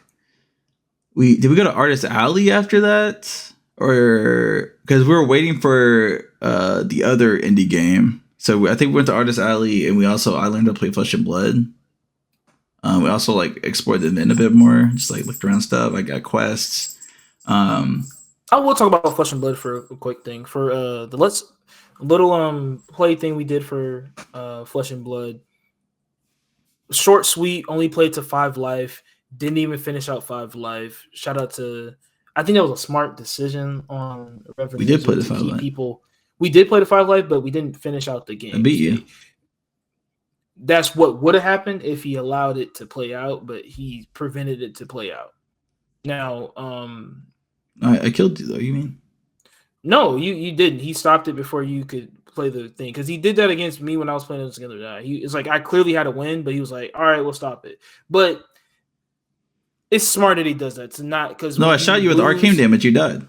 did we go to Artist Alley after that, or because we were waiting for the other indie game. So I think we went to Artist Alley, and I learned to play Flesh and Blood. We also like explored the net a bit more, just like looked around stuff. I got quests.
I will talk about Flesh and Blood for a quick thing. For the little play thing we did for Flesh and Blood. Short, sweet, only played to 5 life. Didn't even finish out 5 life. Shout out to, I think that was a smart decision on Reverend.
We did play the 5 life.
People. We did play the 5 life, but we didn't finish out the game.
I beat you.
That's what would have happened if he allowed it to play out, but he prevented it to play out. Now,
I killed you though. You mean?
No, you didn't. He stopped it before you could play the thing, because he did that against me when I was playing this together. It's like I clearly had a win, but he was like, "All right, we'll stop it." But it's smart that he does that to not because
I shot you with arcane damage. You died.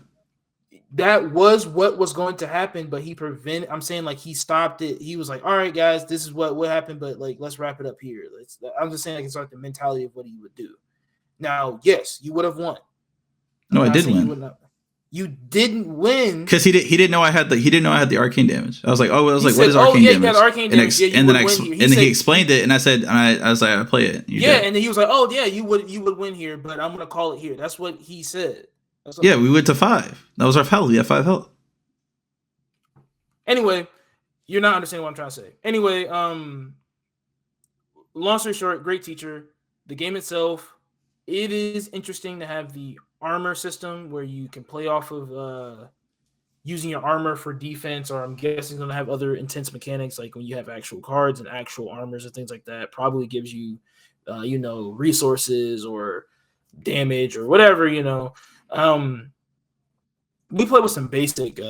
That was what was going to happen, but he prevented. I'm saying like he stopped it. He was like, "All right, guys, this is what happened, but like let's wrap it up here." I'm just saying like it's like the mentality of what he would do. Now, yes, you would have won.
No, I did win.
You didn't win
because he didn't know I had the arcane damage. I was like, what is arcane damage?
Yeah, arcane damage.
And then he explained it, and I said, I was like, I play it.
And then he was like, "Oh yeah, you would win here, but I'm gonna call it here." That's what he said.
Yeah, we went to 5. That was our health. We had 5 health.
Anyway, you're not understanding what I'm trying to say. Anyway, long story short, great teacher. The game itself, it is interesting to have the armor system where you can play off of using your armor for defense, or I'm guessing it's going to have other intense mechanics like when you have actual cards and actual armors and things like that. Probably gives you, resources or damage or whatever, We played with some basic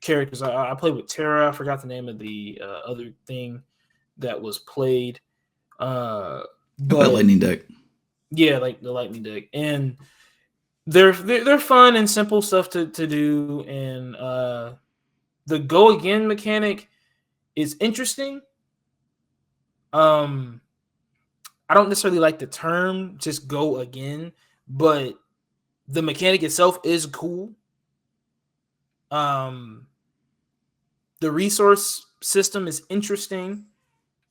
characters. I played with Terra. I forgot the name of the other thing that was played.
But lightning deck.
Yeah, like the lightning deck. And they're fun and simple stuff to do. And the go again mechanic is interesting. I don't necessarily like the term just go again, but the mechanic itself is cool. The resource system is interesting,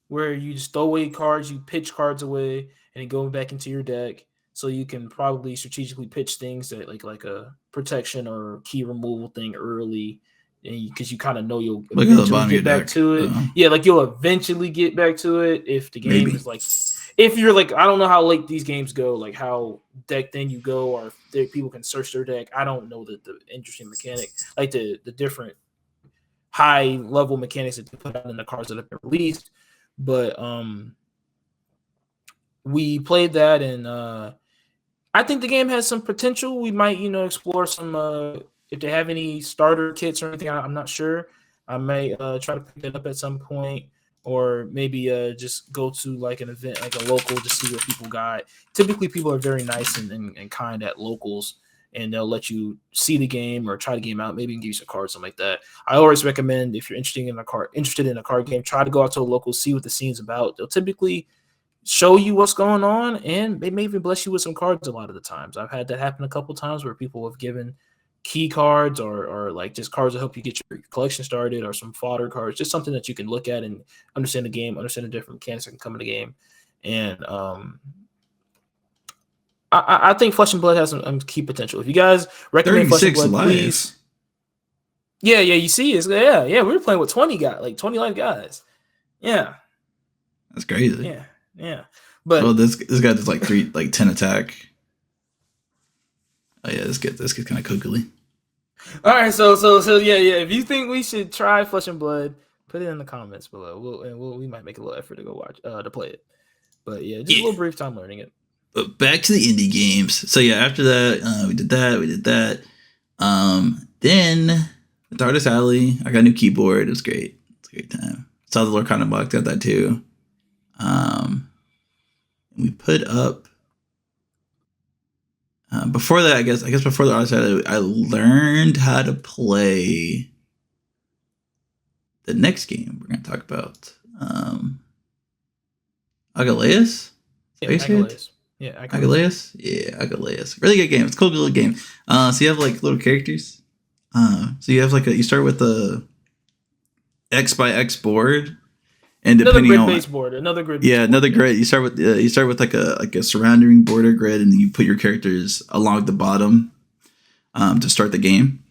where you just throw away cards, you pitch cards away, and then go back into your deck. so you can probably strategically pitch things that like a protection or key removal thing early, and because you kind of know you'll
Like at the
eventually
bottom of your
get back
deck.
to it. Yeah, like you'll eventually get back to it if the game
Maybe.
is like, if you're like, I don't know how late these games go, like how decked in you go, or if people can search their deck. I don't know the interesting mechanic, like the different high level mechanics that they put out in the cards that have been released. But we played that, and I think the game has some potential. We might, explore some if they have any starter kits or anything. I'm not sure. I may try to pick that up at some point, or maybe just go to like an event, like a local, to see what people got. Typically, people are very nice and kind at locals, and they'll let you see the game or try the game out. Maybe give you some cards, something like that. I always recommend, if you're interested in a card game, try to go out to a local, see what the scene's about. They'll typically show you what's going on, and they may even bless you with some cards a lot of the times. I've had that happen a couple times where people have given key cards or like just cards to help you get your collection started, or some fodder cards, just something that you can look at and understand the game, understand the different mechanics that can come in the game. And I think Flesh and Blood has some key potential. If you guys recommend Flesh and Blood, please. Yeah, you see, we were playing with 20 live guys. Yeah,
that's crazy.
Yeah. But
this guy does like 10 attack. Oh yeah, this gets kind of cookily.
All right, so yeah. If you think we should try Flesh and Blood, put it in the comments below. We might make a little effort to go watch to play it. But yeah, just a little brief time learning it.
But back to the indie games. So yeah, after that, we did that. Then with Artist Alley, I got a new keyboard. It was great. It's a great time. Saw the Lorcana box, got that too. We put up before that. I guess before the Artist Alley, I learned how to play the next game we're gonna talk about. Agalaeus.
Yeah, Agalaeus. Yeah,
Agalaeus. Yeah, Agalaeus. Really good game. It's a cool little game. So you have like little characters. So you have you start with a X by X board. And depending
another grid-based board.
Another grid. You start with like a surrounding border grid, and then you put your characters along the bottom to start the game.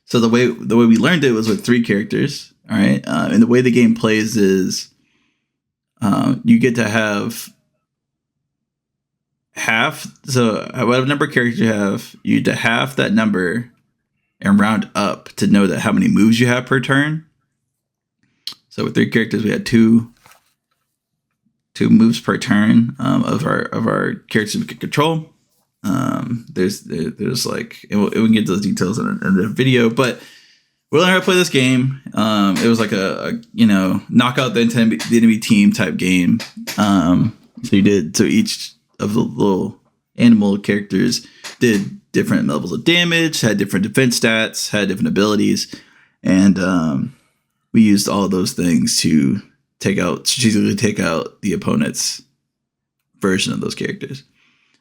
So the way we learned it was with 3 characters. All right, and the way the game plays is you get to have half. So whatever number of characters you have, you get to half that number and round up to know that how many moves you have per turn. So with 3 characters, we had two moves per turn of our characters we could control. There's like, and we can get to those details in the video, but we learned how to play this game. It was like a knock out the enemy team type game. So each of the little animal characters did different levels of damage, had different defense stats, had different abilities, and we used all of those things to strategically take out the opponent's version of those characters.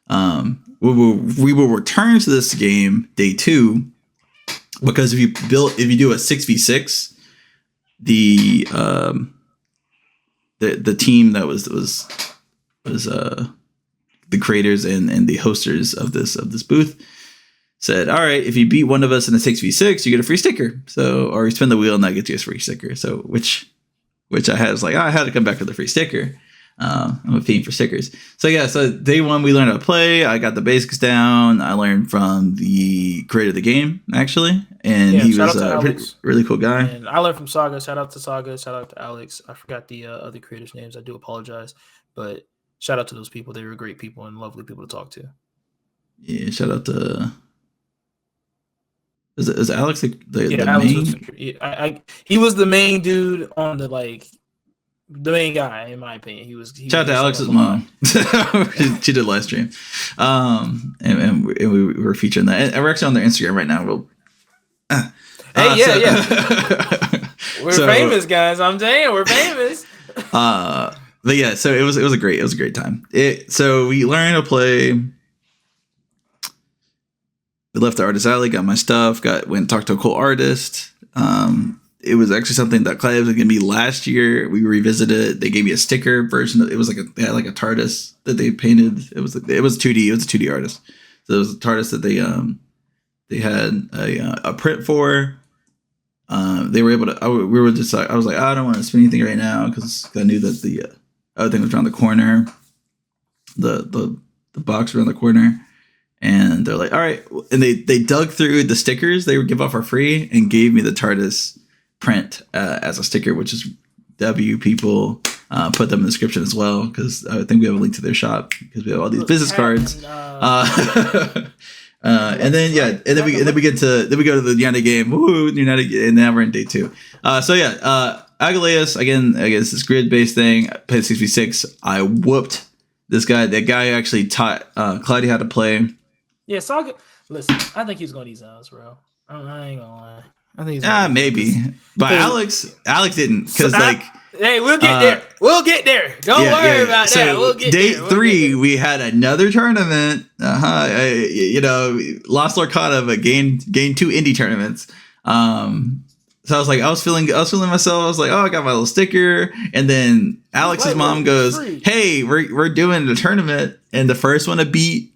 We will return to this game day 2 because if you do a 6v6, the team that was the creators and the hosters of this booth said, all right, if you beat one of us in a 6v6, you get a free sticker. So, or you spin the wheel and that gets you a free sticker. So, which I had, was like, I had to come back with a free sticker. I'm a fiend for stickers. So yeah, so day 1, we learned how to play. I got the basics down. I learned from the creator of the game, actually. And he was a really cool guy.
And I learned from Saga. Shout out to Saga. Shout out to Alex. I forgot the other creators' names. I do apologize. But shout out to those people. They were great people and lovely people to talk to.
Yeah, shout out to... Is Alex the
Alex
main?
He was the main dude on the main guy, in my opinion. He
shout out to Alex's mom. She did live stream, and we were featuring that. And we're actually on their Instagram right now.
We're famous, guys. I'm saying we're famous.
But yeah, so it was a great time. So we learned to play. We left the Artist Alley, got my stuff, went and talked to a cool artist. it was actually something that Clyde was going to be last year. We revisited it. They gave me a sticker version. It was like they had like a TARDIS that they painted. It was 2D. It was a 2D artist. So it was a TARDIS that they had a print for. They were able to. I was like, I don't want to spend anything right now because I knew that the other thing was around the corner. The box around the corner. And they're like, all right. And they dug through the stickers they would give off for free and gave me the TARDIS print as a sticker, which is W. People put them in the description as well, because I think we have a link to their shop because we have all these business cards. And then we go to the United game. Woo, United, and now we're in day 2. Agaleus, again, I guess this grid-based thing. I played 6v6. I whooped this guy. That guy actually taught Cloudy how to play.
Yeah, Saga. Listen, I think he's going to these hours, bro. I ain't gonna lie. I think he's
maybe, but Alex didn't, because
hey, we'll get there. We'll get there. Don't worry about that. We'll get
day
there.
3, we had another tournament. Lost Lorcana, but gained 2 indie tournaments. So I was feeling myself. I was like, oh, I got my little sticker. And then Alex's mom goes, hey, we're doing the tournament, and the first one to beat.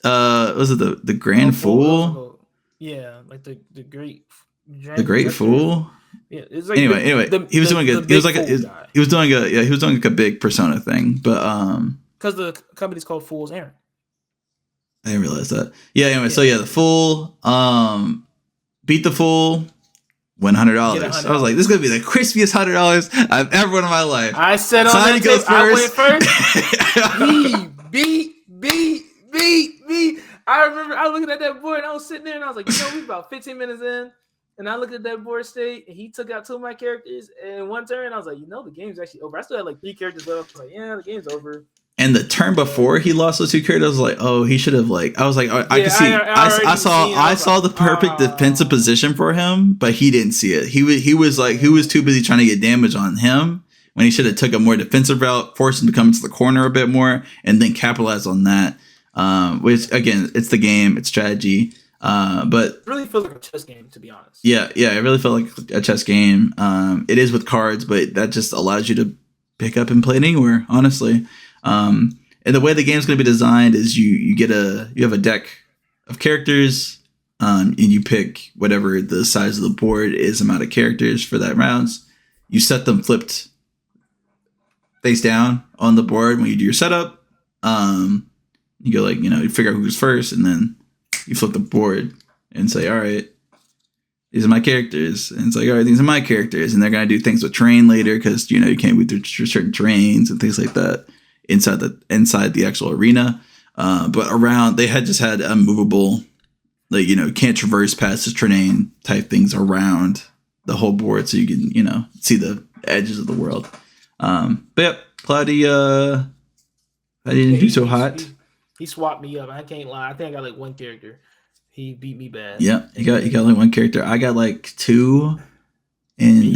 Was it the Grand Fool?
Yeah, like the Great.
The Great Fool.
Yeah, it's like
anyway, he was doing good. He was doing like a big Persona thing, but
because the company's called Fool's Errand.
I didn't realize that. Yeah. Anyway, so the Fool, beat the Fool, win $100. I was like, this is gonna be the crispiest $100 I've ever won in my life.
I said on that
goes
first. I went first. Beat. I remember I was looking at that board and I was sitting there and I was like, we about 15 minutes in, and I looked at that board state and he took out 2 of my characters, and in one turn I was like, the game's actually over. I still had like 3 characters left. I was like, the game's over.
And the turn before he lost those 2 characters, I was like, oh, he should have I was like, I could see. I saw the perfect defensive position for him, but he didn't see it. He was too busy trying to get damage on him when he should have took a more defensive route, forced him to come into the corner a bit more, and then capitalize on that. Which again, it's the game, it's strategy. But
it really feels like a chess game, to be honest.
Yeah, it really felt like a chess game. It is with cards, but that just allows you to pick up and play it anywhere, honestly. And the way the game's going to be designed is you have a deck of characters, and you pick whatever the size of the board is, amount of characters for that rounds. You set them flipped face down on the board when you do your setup. You go you figure out who's first, and then you flip the board and say, all right, these are my characters. And it's like, all right, these are my characters. And they're going to do things with terrain later because, you can't move through certain terrains and things like that inside the actual arena. But around, they had unmovable, can't traverse past the terrain type things around the whole board so you can, see the edges of the world. But yeah, Cloudy, I didn't do so hot.
He swapped me up. I can't lie. I think I got like 1 character. He beat me bad.
Yeah, you got like 1 character. I got like 2, and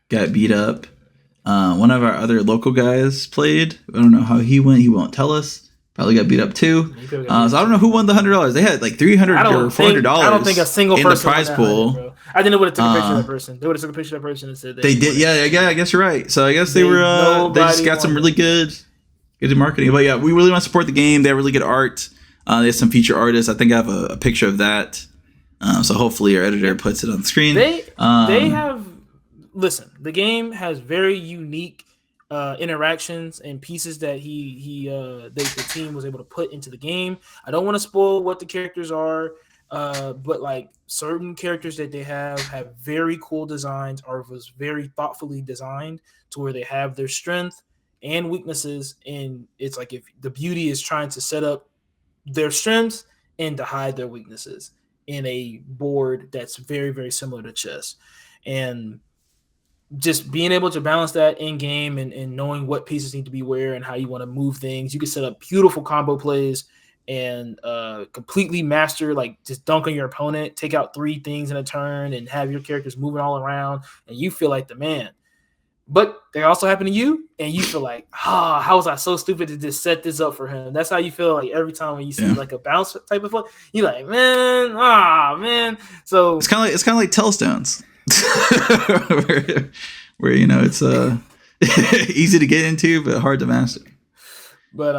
got beat up. One of our other local guys played. I don't know how he went. He won't tell us. Probably got beat up too. So I don't know who won the $100. They had like $300 or $400.
I don't think a single person
in the prize pool.
Bro. I think they would have taken a picture of that person. They would have taken a picture of that person and said
they did. Yeah, I guess you're right. So I guess they just got some really good marketing. But yeah, we really want to support the game. They have really good art. They have some feature artists. I think I have a picture of that. So hopefully our editor puts it on the screen.
They have. Listen, the game has very unique interactions and pieces that the team was able to put into the game. I don't want to spoil what the characters are, but like certain characters that they have very cool designs, or was very thoughtfully designed to where they have their strength and weaknesses, and it's like if the beauty is trying to set up their strengths and to hide their weaknesses in a board that's very, very similar to chess. And just being able to balance that in game and knowing what pieces need to be where and how you want to move things. You can set up beautiful combo plays and completely master, like just dunk on your opponent, take out 3 things in a turn and have your characters moving all around and you feel like the man. but they also happen to you, and you feel like, how was I so stupid to just set this up for him? That's how you feel like every time when you see like a bounce type of play. You're like, man. So
it's kind of like Telstones, where it's easy to get into but hard to master.
But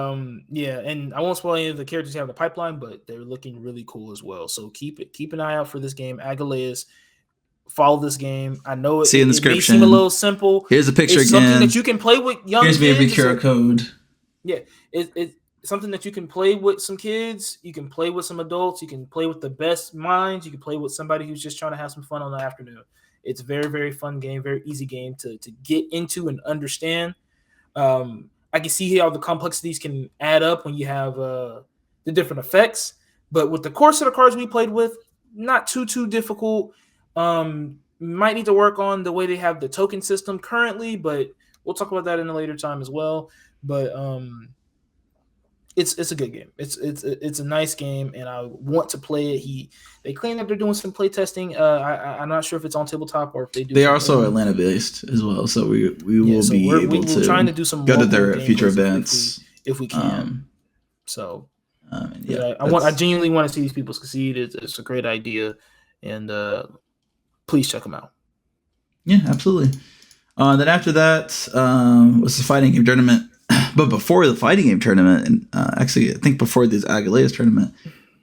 yeah, and I won't spoil any of the characters you have in the pipeline, but they're looking really cool as well. So keep an eye out for this game, Agalaeus. Follow this game. I know it may seem a little simple.
Here's a picture
it's
again.
Something that you can play with young kids.
Here's maybe QR code.
Yeah, it's something that you can play with some kids. You can play with some adults. You can play with the best minds. You can play with somebody who's just trying to have some fun on the afternoon. It's a very, very fun game, very easy game to get into and understand. I can see how the complexities can add up when you have the different effects. But with the core set of cards we played with, not too difficult. Might need to work on the way they have the token system currently, but we'll talk about that in a later time as well. But it's a good game. It's a nice game, and I want to play it. They claim that they're doing some play testing. I'm not sure if it's on tabletop or if they do.
They are also Atlanta based as well, so we will be able to
trying to do some
go to their future events
if we can.
Yeah,
I genuinely want to see these people succeed. It's a great idea, and please check them out.
Yeah, absolutely. Then after that was the fighting game tournament. But before the fighting game tournament, and actually, I think before this Agalaeus tournament,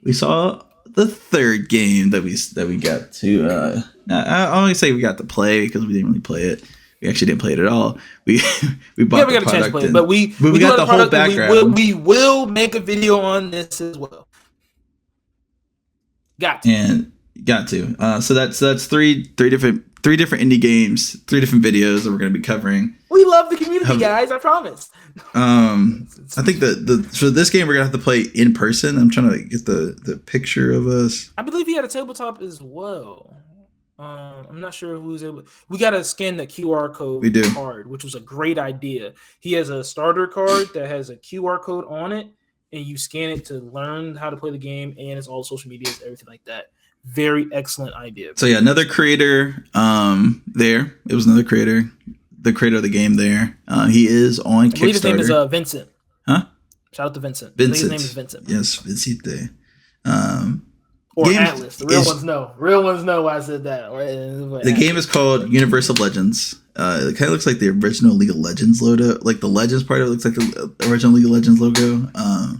we saw the third game that we got to. I only say we got to play because we didn't really play it. We actually didn't play it at all. We bought the product, a chance to play it,
but we
got the whole background.
We will make a video on this as well. Got to. So that's three different indie games, 3 different videos that we're going to be covering. We love the community, guys. I promise.
I think for this game we're gonna have to play in person. I'm trying to get the picture of us.
I believe he had a tabletop as well. I'm not sure who's able. We gotta scan the QR code card, which was a great idea. He has a starter card that has a QR code on it, and you scan it to learn how to play the game, and it's all social medias, everything like that. Very excellent idea.
So yeah, another creator there. It was another creator. The creator of the game there. He is on Kickstarter. I believe his name
is Vincent.
Huh?
Shout out to Vincent.
Vincent.
I think his name is Vincent.
Yes, Vincent.
Or Atlas. The real ones know. Real ones know why I said that.
The game is called Universe of Legends. It kind of looks like the original League of Legends logo. Like the Legends part of it looks like the original League of Legends logo.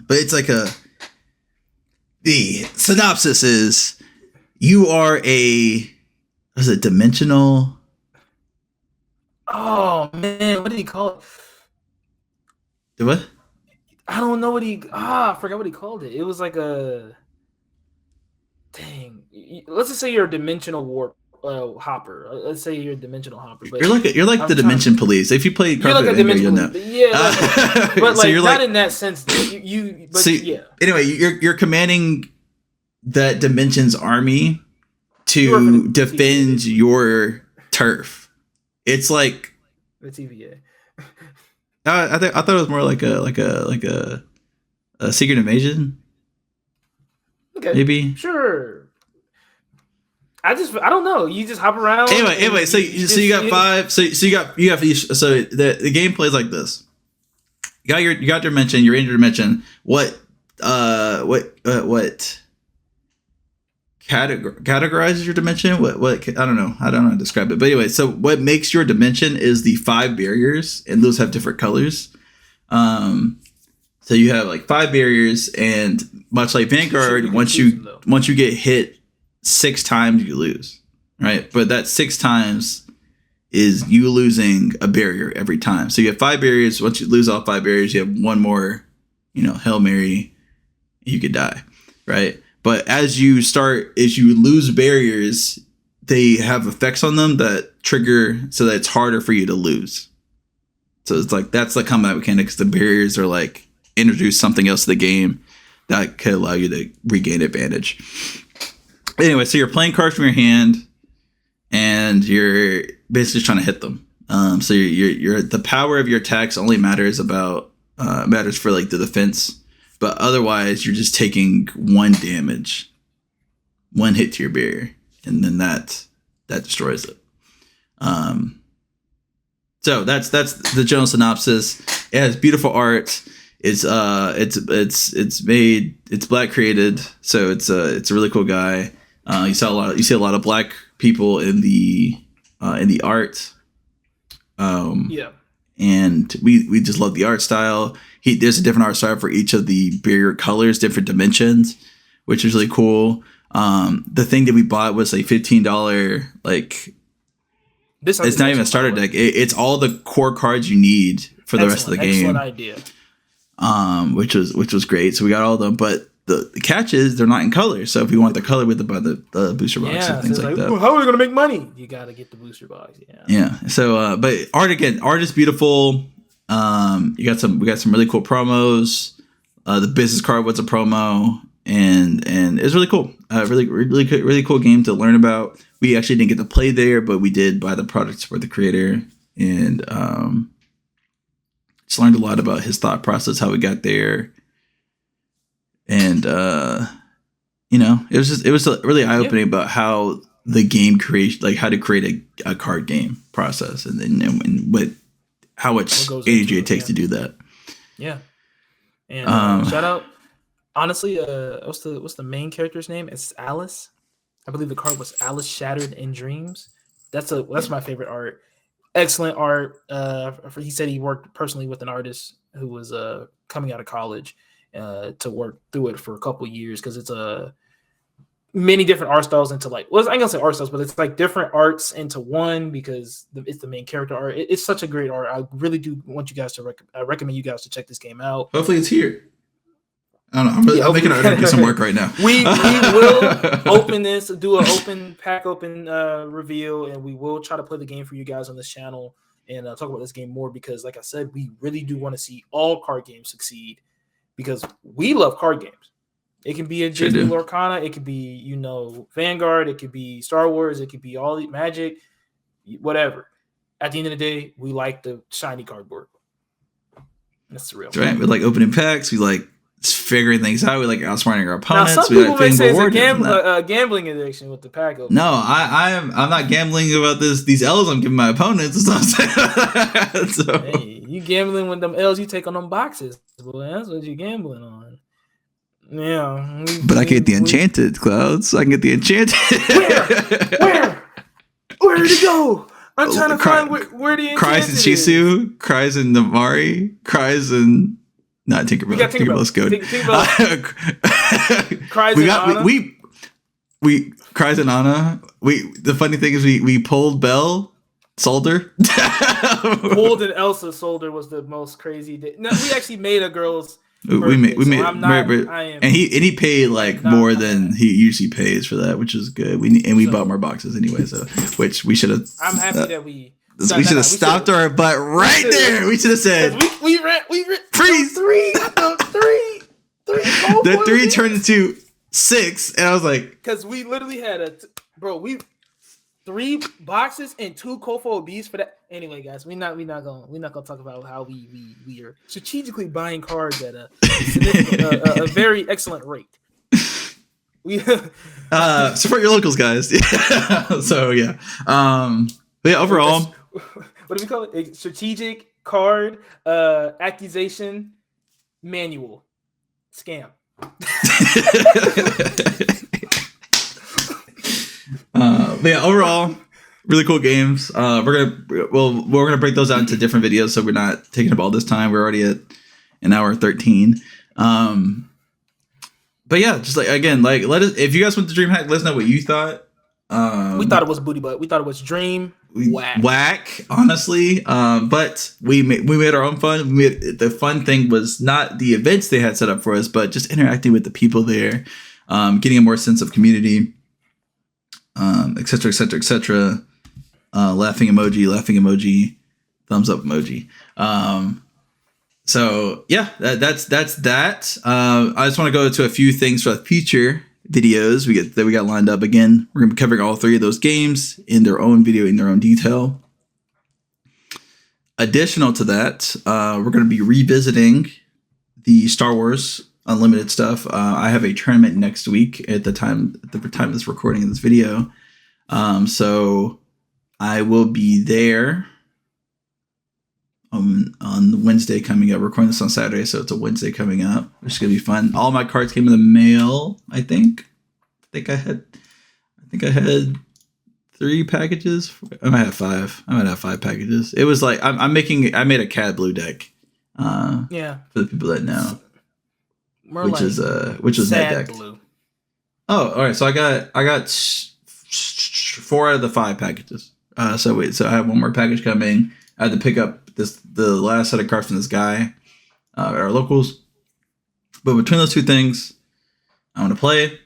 But it's like the synopsis is you are dimensional.
Oh man, what did he call it?
The what?
I don't know what I forgot what he called it. It was like a let's just say you're a dimensional warp hopper. Let's say you're a dimensional hopper. But
you're like the dimension police. If you play Carpet Anchor, you'll know.
Yeah, but so you're not in that sense.
Anyway, you're commanding that dimension's army to defend your turf. It's like
the TVA.
I thought it was more like a Secret Invasion.
Okay,
maybe
sure. I don't know. You just hop around.
Anyway, so you got 5. So you have each. So the game plays like this. You got your dimension. You're in your dimension. What categorizes your dimension? What I don't know how to describe it, but anyway, so what makes your dimension is the 5 barriers, and those have different colors. So you have like 5 barriers, and much like Vanguard, once you get hit 6 times, you lose, right? But that 6 times is you losing a barrier every time. So you have 5 barriers. Once you lose all 5 barriers, you have one more, Hail Mary, you could die, right? But as you lose barriers, they have effects on them that trigger so that it's harder for you to lose. So it's like that's the combat mechanics. The barriers are like introduce something else to the game that could allow you to regain advantage. Anyway, so you're playing cards from your hand, and you're basically trying to hit them. So you're the power of your attacks only matters for like the defense. But otherwise, you're just taking 1 damage, 1 hit to your barrier, and then that destroys it. So that's the general synopsis. It has beautiful art. It's Black created, so it's a really cool guy. You see a lot of Black people in the art.
Yeah.
And we just love the art style. There's a different art style for each of the bigger colors, different dimensions, which is really cool. The thing that we bought was a $15 like. It's not even a starter deck. It's all the core cards you need for the rest of the game.
Excellent idea.
Which was great. So we got all of them, but the catch is they're not in color. So if you want the color, with the booster box and things like that.
How are we gonna make money? You gotta get the booster box.
Yeah. So, but art is beautiful. We got some really cool promos. The business card was a promo, and it's really cool. Really cool game to learn about. We actually didn't get to play there, but we did buy the products for the creator, and just learned a lot about his thought process, how we got there, and it was really eye opening about how the game creation, like how to create a card game process, and how much energy it takes to do that.
Yeah, and shout out. Honestly, what's the main character's name? It's Alice. I believe the card was Alice Shattered in Dreams. That's my favorite art. Excellent art. He said he worked personally with an artist who was coming out of college to work through it for a couple years, because it's many different art styles into I ain't gonna say art styles, but it's like different arts into one, because it's the main character art. It's such a great art. I really do want you guys to recommend you guys to check this game out.
Hopefully it's here. I don't know. I'm making it do some work right now.
We will open this, do an open reveal, and we will try to play the game for you guys on this channel and talk about this game more, because, like I said, we really do want to see all card games succeed, because we love card games. It can be a Disney Lorcana, it could be Vanguard, it could be Star Wars, it could be all the Magic, whatever. At the end of the day, we like the shiny cardboard. That's the real.
That's right. We like opening packs. We like figuring things out. We like outsmarting our opponents.
Now, some people may say it's a gambling addiction with the pack opening.
No, I'm not gambling about these L's I'm giving my opponents. So.
Hey, you gambling with them L's you take on them boxes. Boy, that's what you're gambling on. Yeah.
But I get the enchanted clouds. I can get the enchanted.
Where did it go? I'm trying to find where the enchanted
Cries and Shisu, Cries and Namari, Cries and not Tinkerbell. Tinkerbell's good.
Cries and Anna.
We Cries and Anna. The funny thing is we pulled Belle Solder.
Pulled and Elsa Solder was the most crazy day. No, we actually made a girl's.
We made and he paid more than he usually pays for that, which is good. We bought more boxes anyway, so which we should have.
I'm happy that we
should have stopped our butt right there. We should have said
we freeze three.
The 3 turned into 6, and I was like,
because we literally had 3 boxes and 2 Kofo Bs for that. Anyway, guys, we're not gonna talk about how we are strategically buying cards at a very excellent rate. We
support your locals, guys. So yeah, but yeah, overall,
what do we call it? A strategic card accusation manual scam.
But yeah, overall, really cool games. We're gonna break those out into different videos, so we're not taking up all this time. We're already at an hour 13. But yeah, just let us, if you guys went to DreamHack, let us know what you thought.
We thought it was booty butt. We thought it was dream
whack, honestly. But we made our own fun. The fun thing was not the events they had set up for us, but just interacting with the people there, getting a more sense of community, et cetera, et cetera, et cetera. Laughing emoji, thumbs up emoji. So yeah, that's that. I just want to go to a few things for the future videos we got lined up. Again, we're gonna be covering all 3 of those games in their own video, in their own detail. Additional to that, we're gonna be revisiting the Star Wars Unlimited stuff. I have a tournament next week at the time of this recording of this video. So I will be there on Wednesday coming up. We're recording this on Saturday, so it's a Wednesday coming up, which is gonna be fun. All my cards came in the mail. I think I had 3 packages. I might have 5. I might have 5 packages. It was like I made a Cad Blue deck. For the people that know, which is that deck. Blue. Oh, all right. So I got 4 out of the 5 packages. So I have one more package coming. I had to pick up the last set of cards from this guy, our locals. But between those 2 things, I want to play.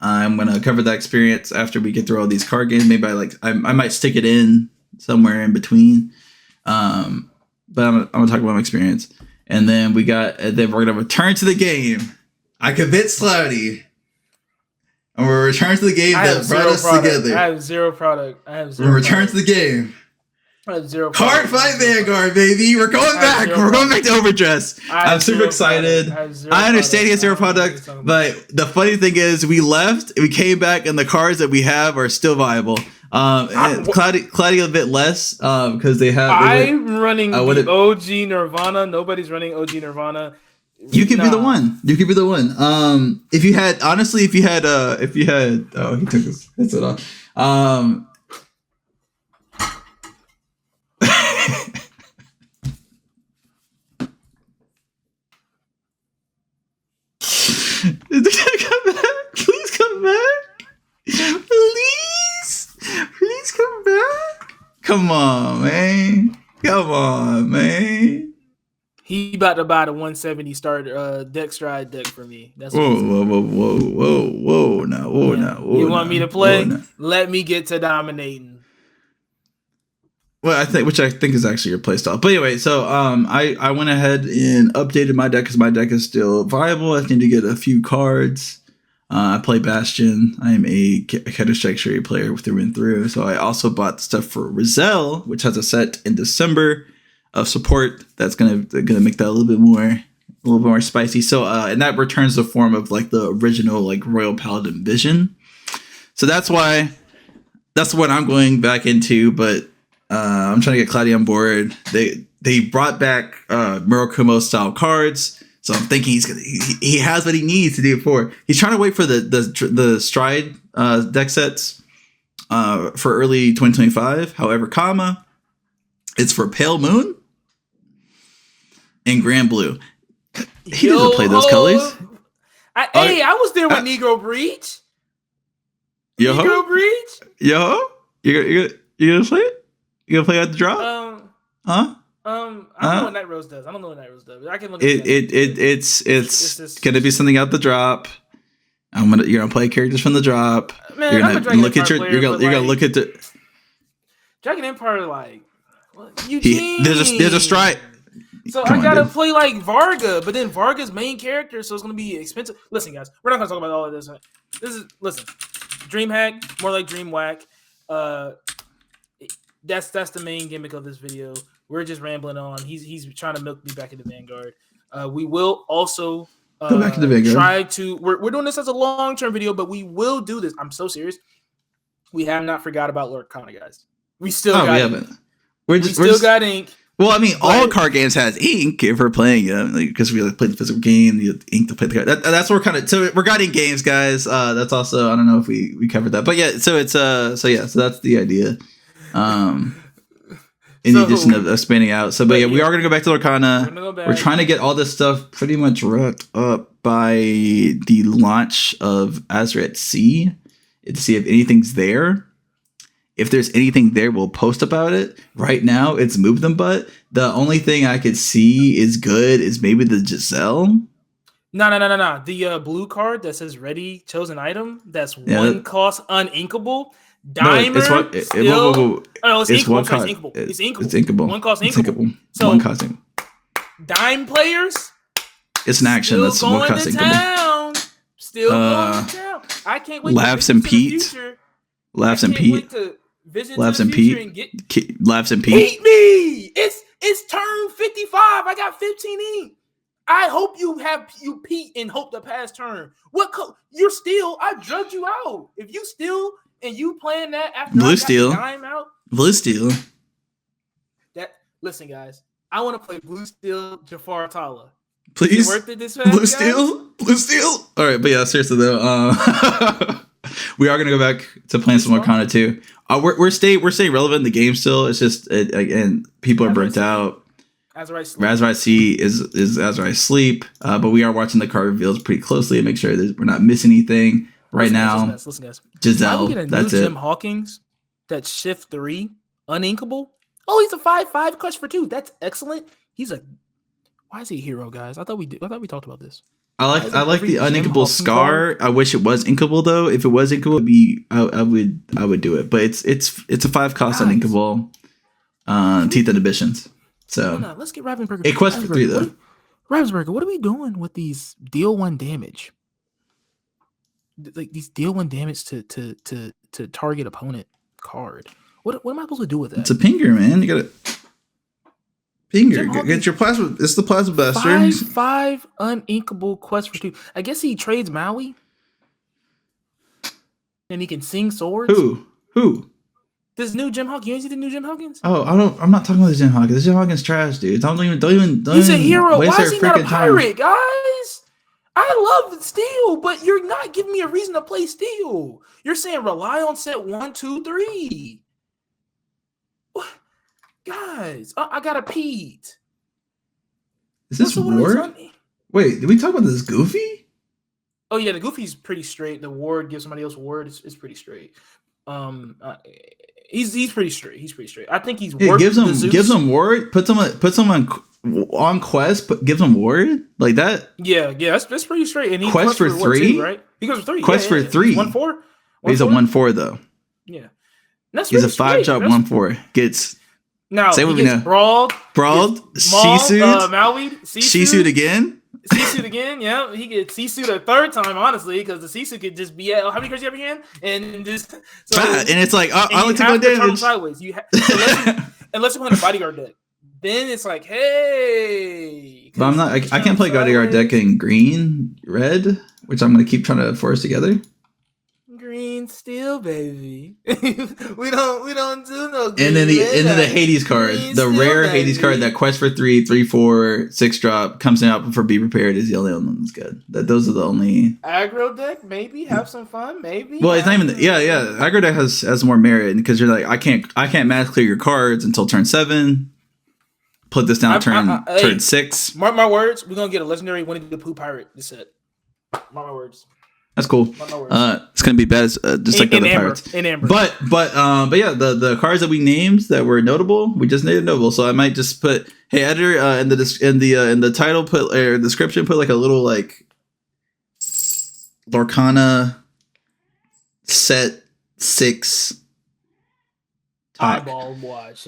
I'm gonna cover that experience after we get through all these card games. Maybe I might stick it in somewhere in between. But I'm gonna talk about my experience, and then we're gonna return to the game. I convinced Cloudy, and we're returning to the game that brought us together.
I have zero product.
We're returning to the game.
I have 0
Card Fight Vanguard, baby. We're going back. We're going back to Overdress. I'm super excited. I understand he has 0 product, but the funny thing is we left, we came back, and the cards that we have are still viable. Cloudy a bit less because I'm
running the OG Nirvana. Nobody's running OG Nirvana.
You could be the one. You could be the one. If you had oh, he took his headset off. Come back. Please come back. Please come back. Come on, man.
He about to buy the 170 starter deck stride deck for me. That's
whoa. Now.
You want me to play? Let me get to dominating.
Well, which I think is actually your playstyle. But anyway, so I went ahead and updated my deck because my deck is still viable. I need to get a few cards. I play Bastion. I am a Counter-Strike Shuri player through and through. So I also bought stuff for Rizal, which has a set in December of support. That's gonna make that a little bit more spicy. So and that returns the form of like the original like Royal Paladin Vision. So that's what I'm going back into, but. I'm trying to get Cloudy on board. They brought back Murakumo style cards, so I'm thinking he has what he needs to do it for. He's trying to wait for the Stride deck sets for early 2025. However, it's for Pale Moon and Grand Blue. He doesn't play those colors.
I was there with Negro Breach. Negro Breach.
You gonna play it? You gonna play at the drop?
I don't know what Night Rose does. I can look at
it's gonna be something out the drop. You're gonna play characters from the drop.
Man,
you're gonna look at you're gonna look at the
Dragon Empire. Like Eugene.
There's a strike.
So I gotta play like Varga, but then Varga's main character, so it's gonna be expensive. Listen, guys, we're not gonna talk about all of this. Listen, Dreamhack, more like Dreamwhack. That's the main gimmick of this video. We're just rambling on. He's trying to milk me back into Vanguard. We will also
go back to the Vanguard.
Try to. We're doing this as a long-term video, but we will do this. I'm so serious. We have not forgot about Lord Kana, guys. We still got ink. We still got ink.
Well, I mean, all card games has ink if we're playing it, because we play the physical game. You have ink to play the card. That's what we're kind of. So we're guiding games, guys. That's also, I don't know if we covered that, but yeah. So it's so that's the idea. In addition of spanning out. So, but yeah, we are gonna go back to Lorcana. We're trying to get all this stuff pretty much wrapped up by the launch of Azra Sea to see if anything's there. If there's anything there, we'll post about it. Right now, it's move them, but the only thing I could see is good is maybe the Giselle.
No. The blue card that says ready chosen item. That's one cost uninkable. Dimer
it's
inkable. It's inkable. One cost inkable. So
one cost inkable.
Dime players.
It's an action. That's one cost inkable.
Still going to town. I can't wait.
Laughs and Pete. Laughs and Pete.
Laughs and Pete.
Laughs and Pete.
Beat me. It's turn 55. I got 15 ink. I hope you Pete and hope the past turn. You're still. I drugged you out. If you still. And you playing that after
Blue
I got
Steel.
the dime out?
Blue Steel.
Listen, guys. I want to play Blue Steel Jafar Tala.
Please.
Is it worth it this fast,
Blue
guys?
Steel? Blue Steel? All right, but yeah, seriously though, we are gonna go back to playing some more Arcana 2. We're staying relevant in the game still. It's just again, people are burnt out. Azrai C is Azrai Sleep, but we are watching the card reveals pretty closely to make sure that we're not missing anything now.
Listen, guys.
Giselle,
get a
that's
new
it.
Jim Hawkings that's shift 3, uninkable. Oh, he's a 5/5 clutch for 2. That's excellent. Why is he a hero, guys? I thought we talked about this.
I like the uninkable Scar. I wish it was inkable though. If it was inkable, I would do it. But it's a 5 cost uninkable. Teeth inhibitions. So
let's get Ravensburger.
A quest for 3 though.
Ravensburger, what are we doing with these deal 1 damage? Like these deal 1 damage to target opponent card. What am I supposed to do with that?
It's a pinger, man. You gotta pinger. Get your plasma. It's the plasma blaster.
5 uninkable quest for 2. I guess he trades Maui. And he can sing swords.
Who?
This new Jim Hawkins. You ain't see the new Jim Hawkins?
Oh, I'm not talking about the Jim Hawkins. The Jim Hawkins trash, dude. Don't even.
He's a hero. Why is he not a
time.
pirate, guys? I love Steel, but you're not giving me a reason to play Steel. You're saying rely on set 1, 2, 3. Guys, I got a Pete.
Is this Ward? Wait, did we talk about this Goofy?
Oh yeah, the Goofy's pretty straight. The Ward gives somebody else Ward. It's pretty straight. He's pretty straight. He's pretty straight. I think he's
gives him Ward. Puts him on quest. Gives him Ward like that.
Yeah, that's pretty straight. And he
quest for 3,
right? He goes for 3.
Quest for 3.
1/4.
He's a 1/4 though.
Yeah,
he's a 5-drop 1/4. Gets.
Now
say what we know.
Brawled.
Shisu'd.
Maui.
Shisu'd again.
Shisu'd again. Yeah, he gets Shisu'd a 3rd time, honestly, because the Shisu could just be at how many cards you have in your hand, and just
and it's like I only took 1 damage.
Sideways. Unless you're playing a bodyguard deck, then it's like, hey.
But I'm not. I can't play bodyguard deck in green, red, which I'm gonna keep trying to force together.
Green Steel, baby. we don't do no green.
And then the Hades card, the rare Hades card that quest for 3, 3/4, 6-drop comes out for Be Prepared is the only one that's good. Those are the only
aggro deck. Maybe have some fun. Maybe.
Well, it's not even. Yeah. Aggro deck has more merit because you're like I can't mass clear your cards until turn 7. Put this down turn 6.
Mark my words. We're gonna get a legendary Winnie the Pooh pirate this set. Mark my words.
That's cool. It's gonna be bad, just like the other pirates.
In Amber.
But yeah, the cards that we named that were notable, we just named notable. So I might just put, hey editor, in the title, put or description, put like a little like Lorcana set 6 talk.
Eyeball watch.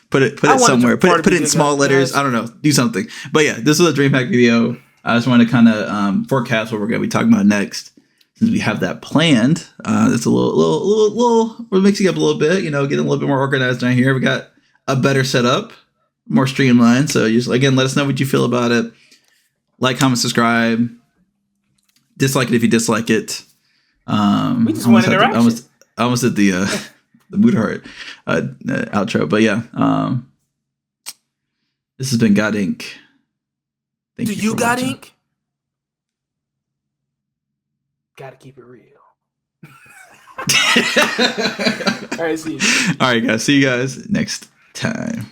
Put it somewhere. Put it in small letters. I don't know. Do something. But yeah, this is a Dreamhack video. I just want to kind of forecast what we're going to be talking about next, since we have that planned. It's a little, we're mixing up a little bit, getting a little bit more organized down here. We got a better setup, more streamlined. So just again, let us know what you feel about it. Like, comment, subscribe. Dislike it if you dislike it.
We just want interaction.
I almost did the Mood Heart outro, but yeah. This has been God Inc.
Do you got ink? Gotta keep it real. All right, see you.
All right, guys. See you guys next time.